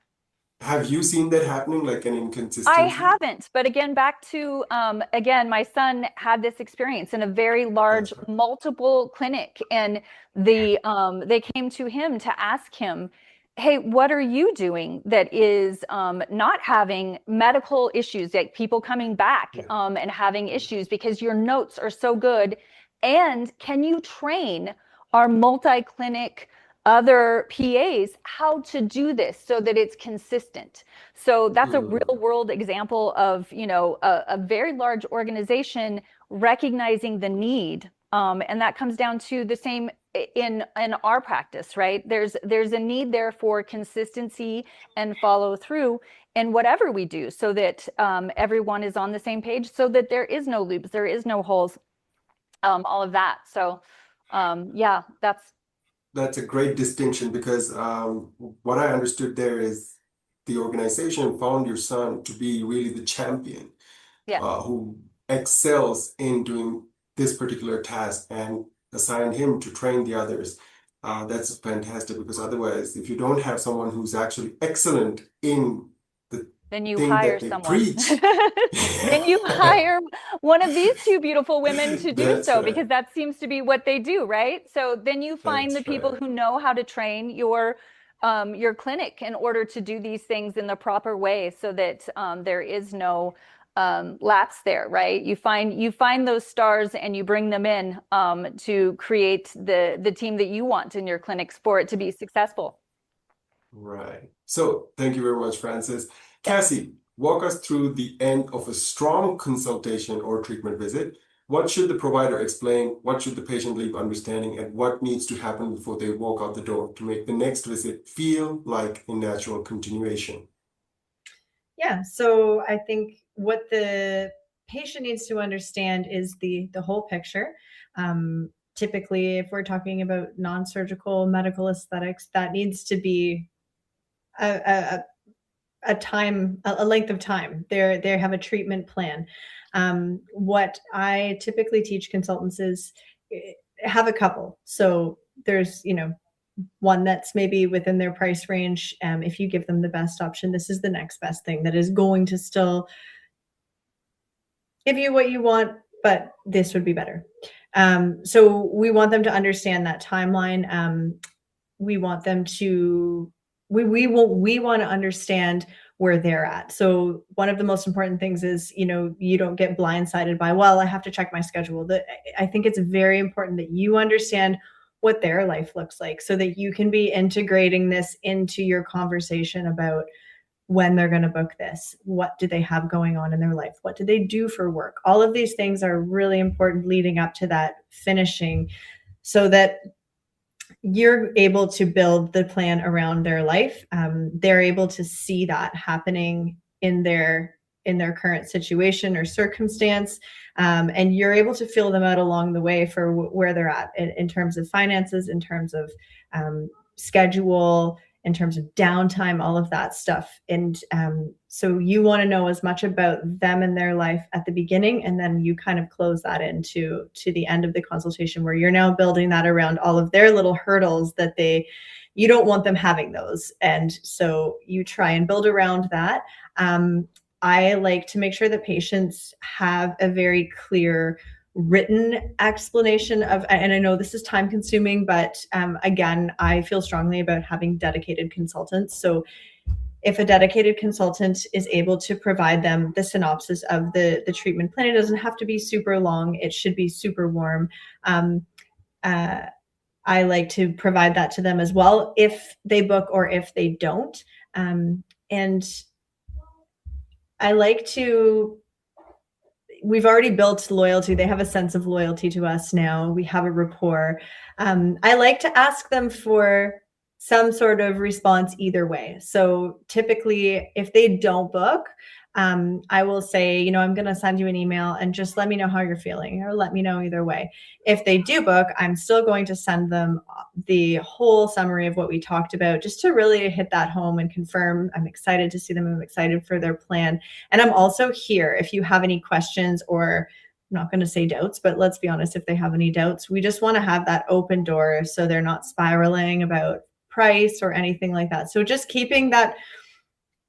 Have you seen that happening, like an
I
inconsistency?
haven't, but again, back to again, my son had this experience in a very large,
That's right.
multiple clinic, and they came to him to ask him, "Hey, what are you doing that is not having medical issues, like people coming back
Yeah.
and having issues, because your notes are so good, and can you train our multi-clinic other PAs how to do this so that it's consistent?" So that's a real
Mm.
world example of, a very large organization recognizing the need And that comes down to the same in our practice, right? There's a need there for consistency and follow through in whatever we do, so that everyone is on the same page, so that there is no loops, there is no holes, all of that. So yeah,
That's a great distinction because what I understood there is the organization found your son to be really the champion
yeah.
who excels in doing this particular task and assigned him to train the others. That's fantastic because otherwise, if you don't have someone who's actually excellent in the
Then you
thing
hire
that they
someone.
preach,
Then you hire one of these two beautiful women to do
that's
so,
right.
because that seems to be what they do, right? So then you find the
That's
people
right.
who know how to train your clinic in order to do these things in the proper way, so that there is no lapse there, right? You find those stars and you bring them in to create the team that you want in your clinics for it to be successful.
Right. So thank you very much, Francis.
Yeah.
Cassie, walk us through the end of a strong consultation or treatment visit. What should the provider explain? What should the patient leave understanding? And what needs to happen before they walk out the door to make the next visit feel like a natural continuation?
Yeah, so I think what the patient needs to understand is the whole picture. Typically, if we're talking about non-surgical medical aesthetics, that needs to be a length of time. They have a treatment plan. What I typically teach consultants is have a couple. So there's, one that's maybe within their price range. If you give them the best option, this is the next best thing that is going to still give you what you want, but this would be better. So we want them to understand that timeline. We want them to we want to understand where they're at. So one of the most important things is, you don't get blindsided by, well, I have to check my schedule. I think it's very important that you understand what their life looks like, so that you can be integrating this into your conversation about when they're going to book this. What do they have going on in their life? What do they do for work? All of these things are really important leading up to that finishing, so that you're able to build the plan around their life. They're able to see that happening in their current situation or circumstance, and you're able to fill them out along the way for where they're at in terms of finances, in terms of schedule, in terms of downtime, all of that stuff. And so you want to know as much about them and their life at the beginning, and then you kind of close that into the end of the consultation, where you're now building that around all of their little hurdles that you don't want them having those. And so you try and build around that. I like to make sure that patients have a very clear written explanation of, and I know this is time consuming, but again, I feel strongly about having dedicated consultants. So if a dedicated consultant is able to provide them the synopsis of the treatment plan, it doesn't have to be super long. It should be super warm. I like to provide that to them as well, if they book or if they don't. And I like to, we've already built loyalty. They have a sense of loyalty to us now. We have a rapport. I like to ask them for some sort of response either way. So typically, if they don't book, I will say, I'm going to send you an email and just let me know how you're feeling, or let me know either way. If they do book, I'm still going to send them the whole summary of what we talked about, just to really hit that home and confirm I'm excited to see them. I'm excited for their plan. And I'm also here if you have any questions, or I'm not going to say doubts, but let's be honest, if they have any doubts, we just want to have that open door so they're not spiraling about price or anything like that. So just keeping that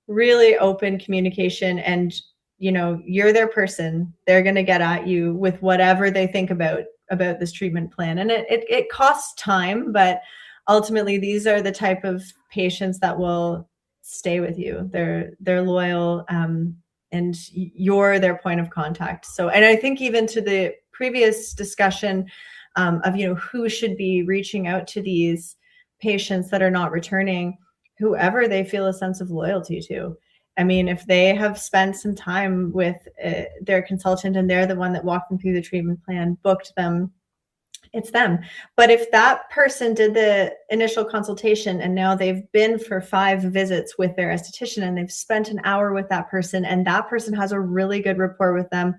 really open communication, and you're their person. They're going to get at you with whatever they think about this treatment plan. And it costs time, but ultimately these are the type of patients that will stay with you. They're loyal, and you're their point of contact. So, and I think even to the previous discussion of who should be reaching out to these patients that are not returning, whoever they feel a sense of loyalty to. I mean, if they have spent some time with their consultant and they're the one that walked them through the treatment plan, booked them, it's them. But if that person did the initial consultation and now they've been for 5 visits with their esthetician and they've spent an hour with that person and that person has a really good rapport with them,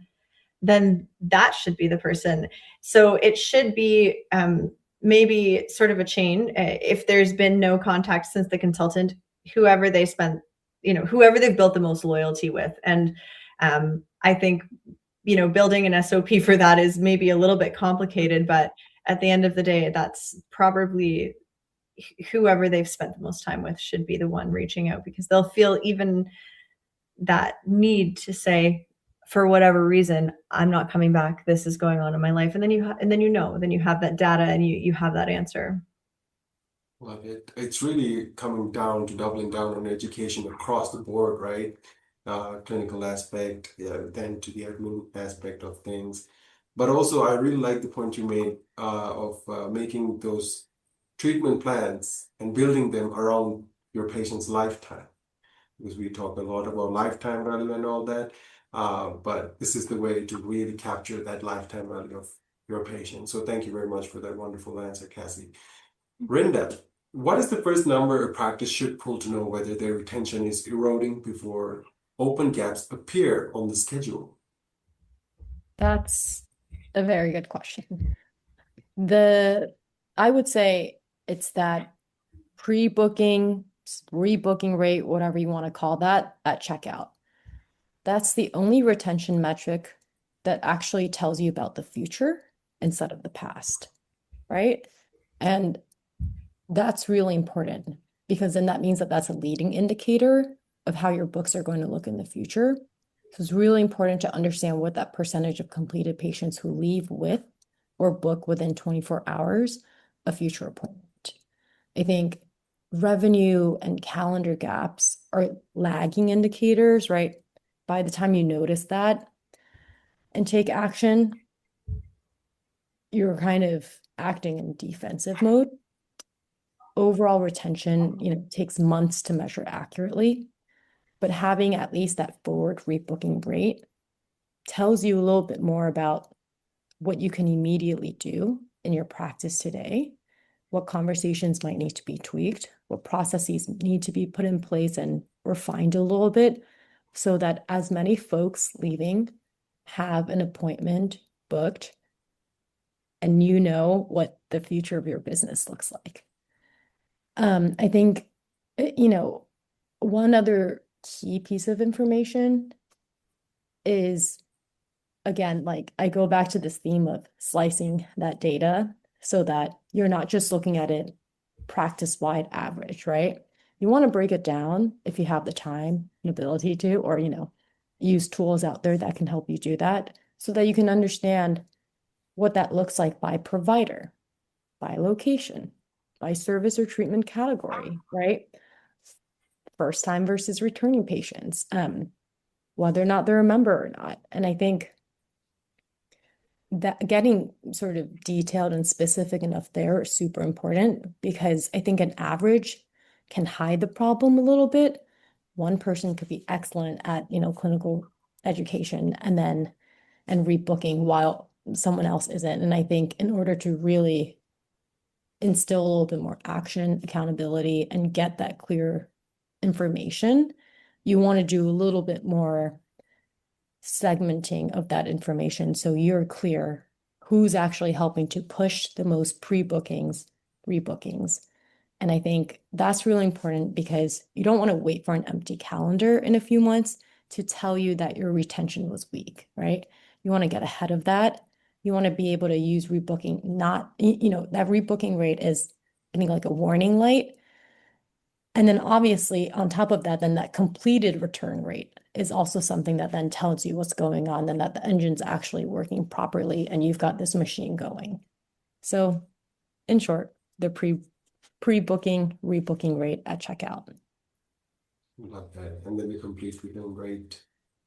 then that should be the person. So it should be maybe sort of a chain. If there's been no contact since the consultant, whoever they spent, whoever they've built the most loyalty with. And I think, building an SOP for that is maybe a little bit complicated, but at the end of the day, that's probably whoever they've spent the most time with should be the one reaching out, because they'll feel even that need to say, for whatever reason, I'm not coming back. This is going on in my life. And then you have that data and you have that answer.
Well, it's really coming down to doubling down on education across the board, right? Clinical aspect, then to the admin aspect of things. But also, I really like the point you made of making those treatment plans and building them around your patient's lifetime, because we talk a lot about lifetime value and all that. But this is the way to really capture that lifetime value of your patient. So thank you very much for that wonderful answer, Cassie. Rinda, what is the first number a practice should pull to know whether their retention is eroding before open gaps appear on the schedule?
That's a very good question. I would say it's that pre-booking, rebooking rate, whatever you want to call that, at checkout. That's the only retention metric that actually tells you about the future instead of the past, right? And that's really important, because then that means that that's a leading indicator of how your books are going to look in the future. So it's really important to understand what that percentage of completed patients who leave with or book within 24 hours a future appointment. I think revenue and calendar gaps are lagging indicators, right? By the time you notice that and take action, you're kind of acting in defensive mode. Overall retention, takes months to measure accurately, but having at least that forward rebooking rate tells you a little bit more about what you can immediately do in your practice today, what conversations might need to be tweaked, what processes need to be put in place and refined a little bit, so that as many folks leaving have an appointment booked and you know what the future of your business looks like. I think, one other key piece of information is, again, like I go back to this theme of slicing that data so that you're not just looking at it practice-wide average, right? You want to break it down if you have the time and ability to, or, use tools out there that can help you do that, so that you can understand what that looks like by provider, by location, by service or treatment category, right? First time versus returning patients, whether or not they're a member or not. And I think that getting sort of detailed and specific enough there is super important, because I think an average can hide the problem a little bit. One person could be excellent at, clinical education and rebooking while someone else isn't. And I think in order to really instill a little bit more action, accountability, and get that clear information, you want to do a little bit more segmenting of that information so you're clear who's actually helping to push the most pre-bookings, rebookings. And I think that's really important, because you don't want to wait for an empty calendar in a few months to tell you that your retention was weak, right? You want to get ahead of that. You want to be able to use rebooking, not, that rebooking rate is, I think, like a warning light. And then obviously on top of that, then that completed return rate is also something that then tells you what's going on, and that the engine's actually working properly and you've got this machine going. So in short, the pre-booking, rebooking rate at checkout.
Love that. And then the complete return rate,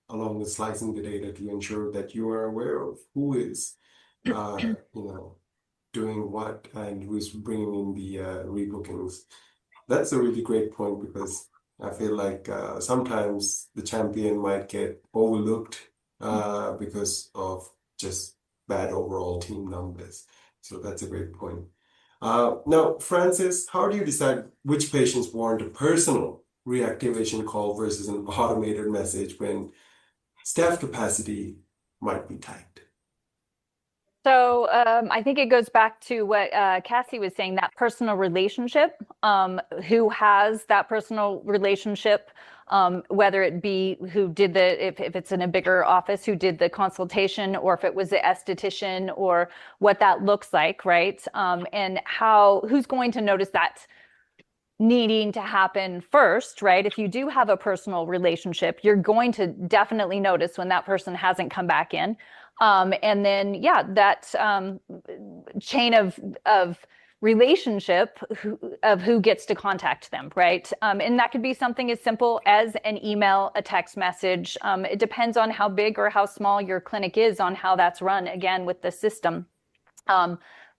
along with slicing the data to ensure that you are aware of who is, doing what and who is bringing in the rebookings. That's a really great point, because I feel like sometimes the champion might get overlooked because of just bad overall team numbers. So that's a great point. Now, Francis, how do you decide which patients warrant a personal reactivation call versus an automated message when staff capacity might be tight?
So I think it goes back to what Cassie was saying, that personal relationship, who has that personal relationship, whether it be who did if it's in a bigger office, who did the consultation, or if it was the esthetician, or what that looks like, right? And who's going to notice that needing to happen first, right? If you do have a personal relationship, you're going to definitely notice when that person hasn't come back in. And then, yeah, that chain of relationship of who gets to contact them, right? And that could be something as simple as an email, a text message. It depends on how big or how small your clinic is on how that's run, again, with the system.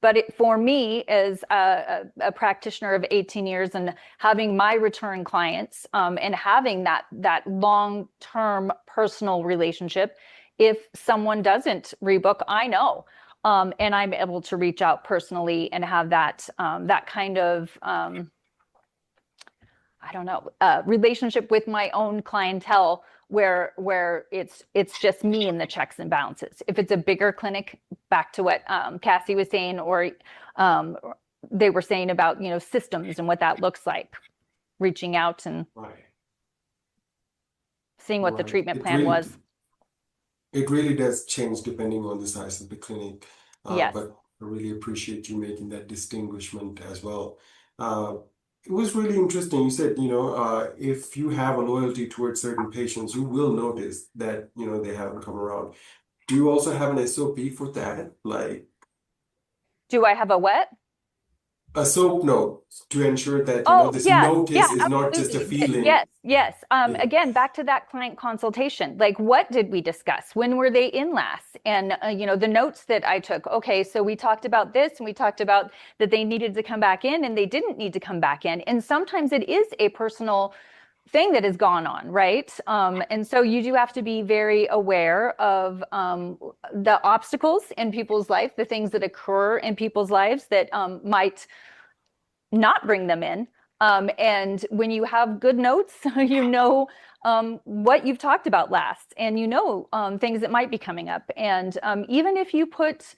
But for me, as a practitioner of 18 years and having my return clients, and having that long-term personal relationship, if someone doesn't rebook, I know, and I'm able to reach out personally and have that kind of I don't know, relationship with my own clientele where it's just me and the checks and balances. If it's a bigger clinic, back to what Cassie was saying, or they were saying about, systems and what that looks like, reaching out and seeing what the treatment plan was.
It really does change depending on the size of the clinic.
Yes.
But I really appreciate you making that distinguishment as well. It was really interesting. You said, if you have a loyalty towards certain patients, you will notice that, they haven't come around. Do you also have an SOP for that? Like,
do I have a what?
A SOAP note to ensure that, this
yes,
notice is not just a feeling.
Yes. Again, back to that client consultation. Like, what did we discuss? When were they in last? And, the notes that I took. Okay, so we talked about this, and we talked about that they needed to come back in, and they didn't need to come back in. And sometimes it is a personal thing that has gone on, right? And so you do have to be very aware of the obstacles in people's life, the things that occur in people's lives that might not bring them in. And when you have good notes, what you've talked about last, and things that might be coming up. And even if you put,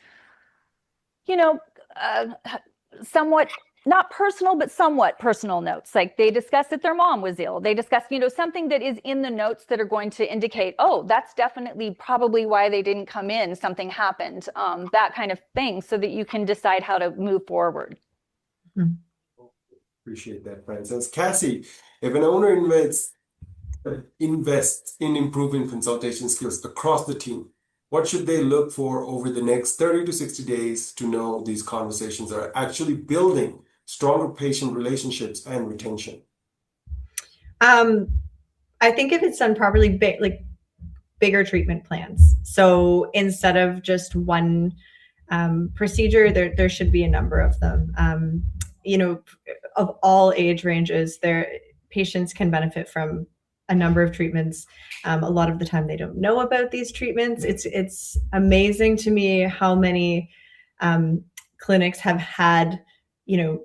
somewhat not personal, but somewhat personal notes, like they discussed that their mom was ill. They discussed, something that is in the notes that are going to indicate, oh, that's definitely probably why they didn't come in. Something happened, that kind of thing, so that you can decide how to move forward.
Mm-hmm.
Appreciate that, Francis. Cassie, if an owner invests in improving consultation skills across the team, what should they look for over the next 30 to 60 days to know these conversations are actually building stronger patient relationships and retention?
I think if it's done properly, bigger treatment plans. So instead of just one procedure, there should be a number of them. Of all age ranges, patients can benefit from a number of treatments. A lot of the time they don't know about these treatments. It's amazing to me how many clinics have had,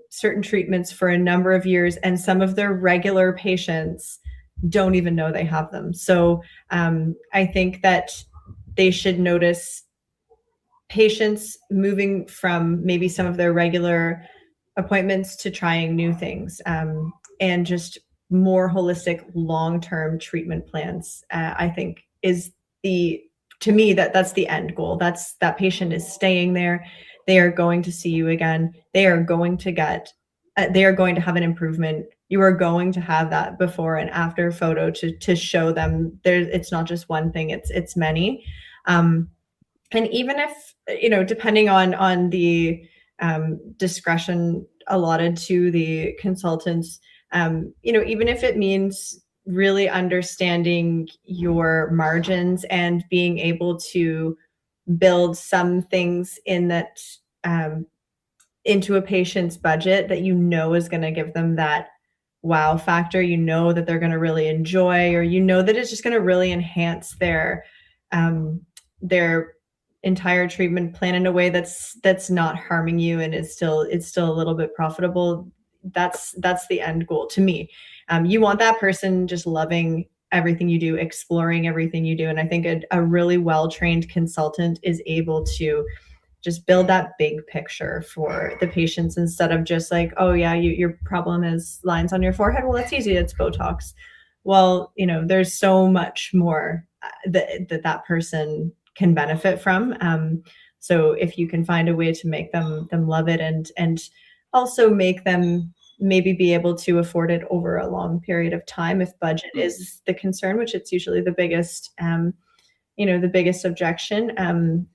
certain treatments for a number of years, and some of their regular patients don't even know they have them. So I think that they should notice patients moving from maybe some of their regular appointments to trying new things, and just more holistic long-term treatment plans. I think that's the end goal. That patient is staying there. They are going to see you again. They are going to have an improvement. You are going to have that before and after photo to show them it's not just one thing, it's many. And even if, depending on the discretion allotted to the consultants, even if it means really understanding your margins and being able to build some things in that into a patient's budget that is going to give them that wow factor, that they're going to really enjoy, or that it's just going to really enhance their entire treatment plan in a way that's not harming you and it's still a little bit profitable, that's the end goal to me. You want that person just loving everything you do, exploring everything you do. And I think a really well-trained consultant is able to just build that big picture for the patients instead of just like, oh yeah, your problem is lines on your forehead. Well, that's easy. It's Botox. Well, there's so much more that person can benefit from. So if you can find a way to make them love it and also make them maybe be able to afford it over a long period of time, if budget is the concern, which it's usually the biggest, the biggest objection.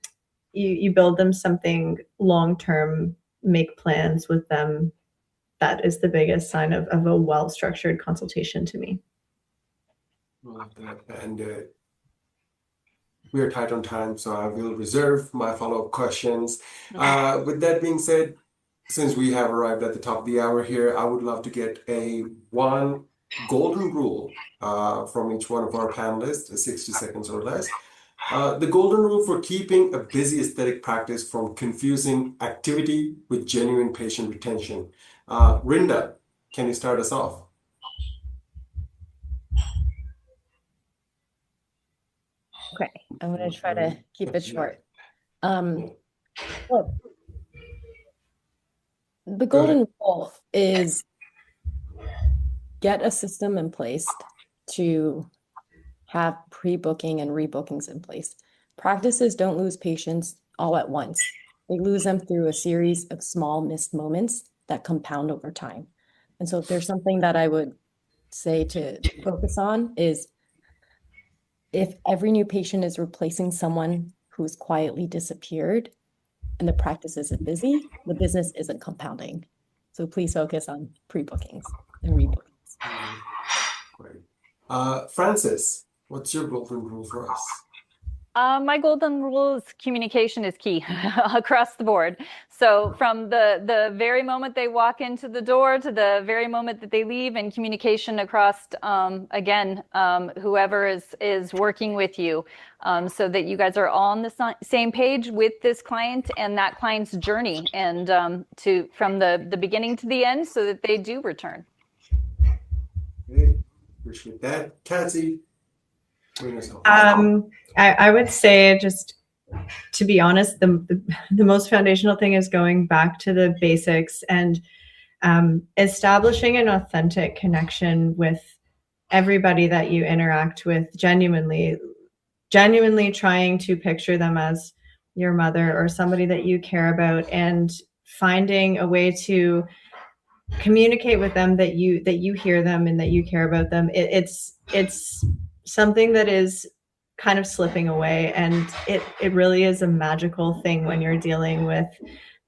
You build them something long-term, make plans with them. That is the biggest sign of a well-structured consultation to me.
Love that. And we are tight on time, so I will reserve my follow-up questions. With that being said, since we have arrived at the top of the hour here, I would love to get one golden rule from each one of our panelists, 60 seconds or less. The golden rule for keeping a busy aesthetic practice from confusing activity with genuine patient retention. Rinda, can you start us off?
Okay, I'm going to try to keep it short. Look, the golden rule is get a system in place to have pre-booking and rebookings in place. Practices don't lose patients all at once. They lose them through a series of small missed moments that compound over time. And so if there's something that I would say to focus on is if every new patient is replacing someone who's quietly disappeared and the practice isn't busy, the business isn't compounding. So please focus on pre-bookings and rebookings.
Great. Francis, what's your golden rule for us?
My golden rule is communication is key across the board. So from the very moment they walk into the door to the very moment that they leave, and communication across, whoever is working with you, so that you guys are all on the same page with this client and that client's journey, and from the beginning to the end, so that they do return.
Okay. Appreciate that. Cassie?
I would say, just to be honest, the most foundational thing is going back to the basics and establishing an authentic connection with everybody that you interact with, genuinely trying to picture them as your mother or somebody that you care about, and finding a way to communicate with them that you hear them and that you care about them. It's something that is kind of slipping away, and it really is a magical thing when you're dealing with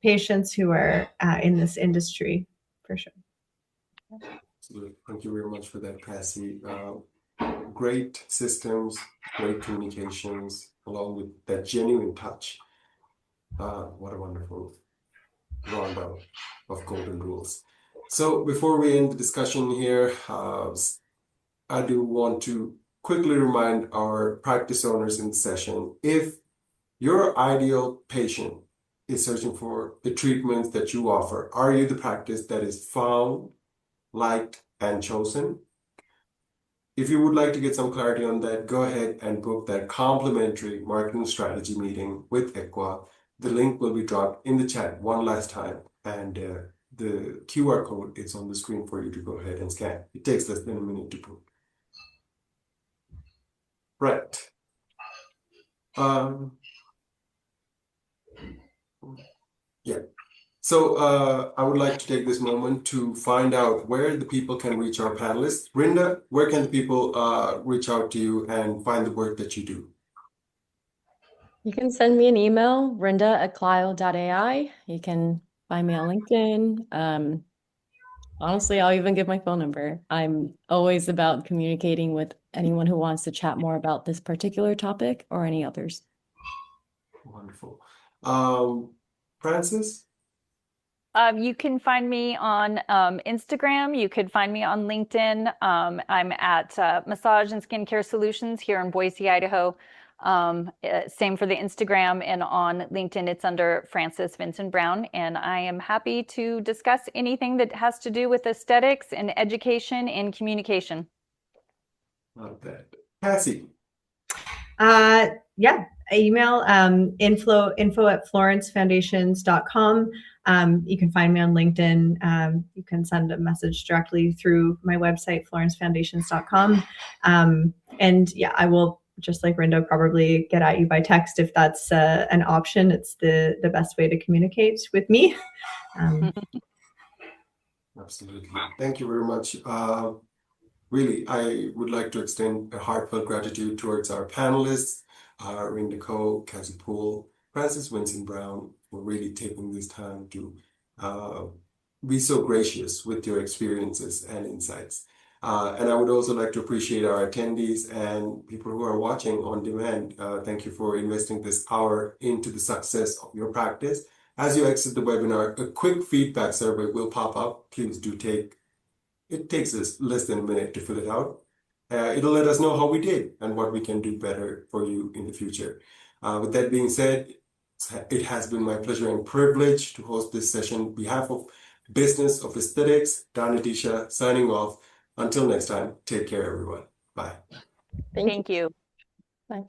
patients who are in this industry, for sure.
Absolutely. Thank you very much for that, Cassie. Great systems, great communications, along with that genuine touch. What a wonderful rundown of golden rules. So before we end the discussion here, I do want to quickly remind our practice owners in the session, if your ideal patient is searching for the treatments that you offer, are you the practice that is found, liked, and chosen? If you would like to get some clarity on that, go ahead and book that complimentary marketing strategy meeting with Equa. The link will be dropped in the chat one last time, and the QR code is on the screen for you to go ahead and scan. It takes less than a minute to book. Right. Yeah. So I would like to take this moment to find out where the people can reach our panelists. Rinda, where can the people reach out to you and find the work that you do?
You can send me an email, rinda@clio.ai. You can find me on LinkedIn. Honestly, I'll even give my phone number. I'm always about communicating with anyone who wants to chat more about this particular topic or any others.
Wonderful. Francis?
You can find me on Instagram. You could find me on LinkedIn. I'm at Massage and Skincare Solutions here in Boise, Idaho. Same for the Instagram, and on LinkedIn, it's under Frances Vincent Brown. And I am happy to discuss anything that has to do with aesthetics and education and communication.
Not bad. Cassie.
Yeah, email info at florencefoundations.com. You can find me on LinkedIn. You can send a message directly through my website, florencefoundations.com. And yeah, I will, just like Rindo, probably get at you by text if that's an option. It's the best way to communicate with me.
Absolutely. Thank you very much. Really, I would like to extend a heartfelt gratitude towards our panelists, Rinda Coe, Cassie Poole, Frances Vincent Brown, for really taking this time to be so gracious with your experiences and insights. And I would also like to appreciate our attendees and people who are watching on demand. Thank you for investing this hour into the success of your practice. As you exit the webinar, a quick feedback survey will pop up. Please do it takes us less than a minute to fill it out. It'll let us know how we did and what we can do better for you in the future. With that being said, it has been my pleasure and privilege to host this session on behalf of Business of Aesthetics. Don Atisha signing off. Until next time, take care, everyone. Bye.
Thank you.
Thank you.
Bye.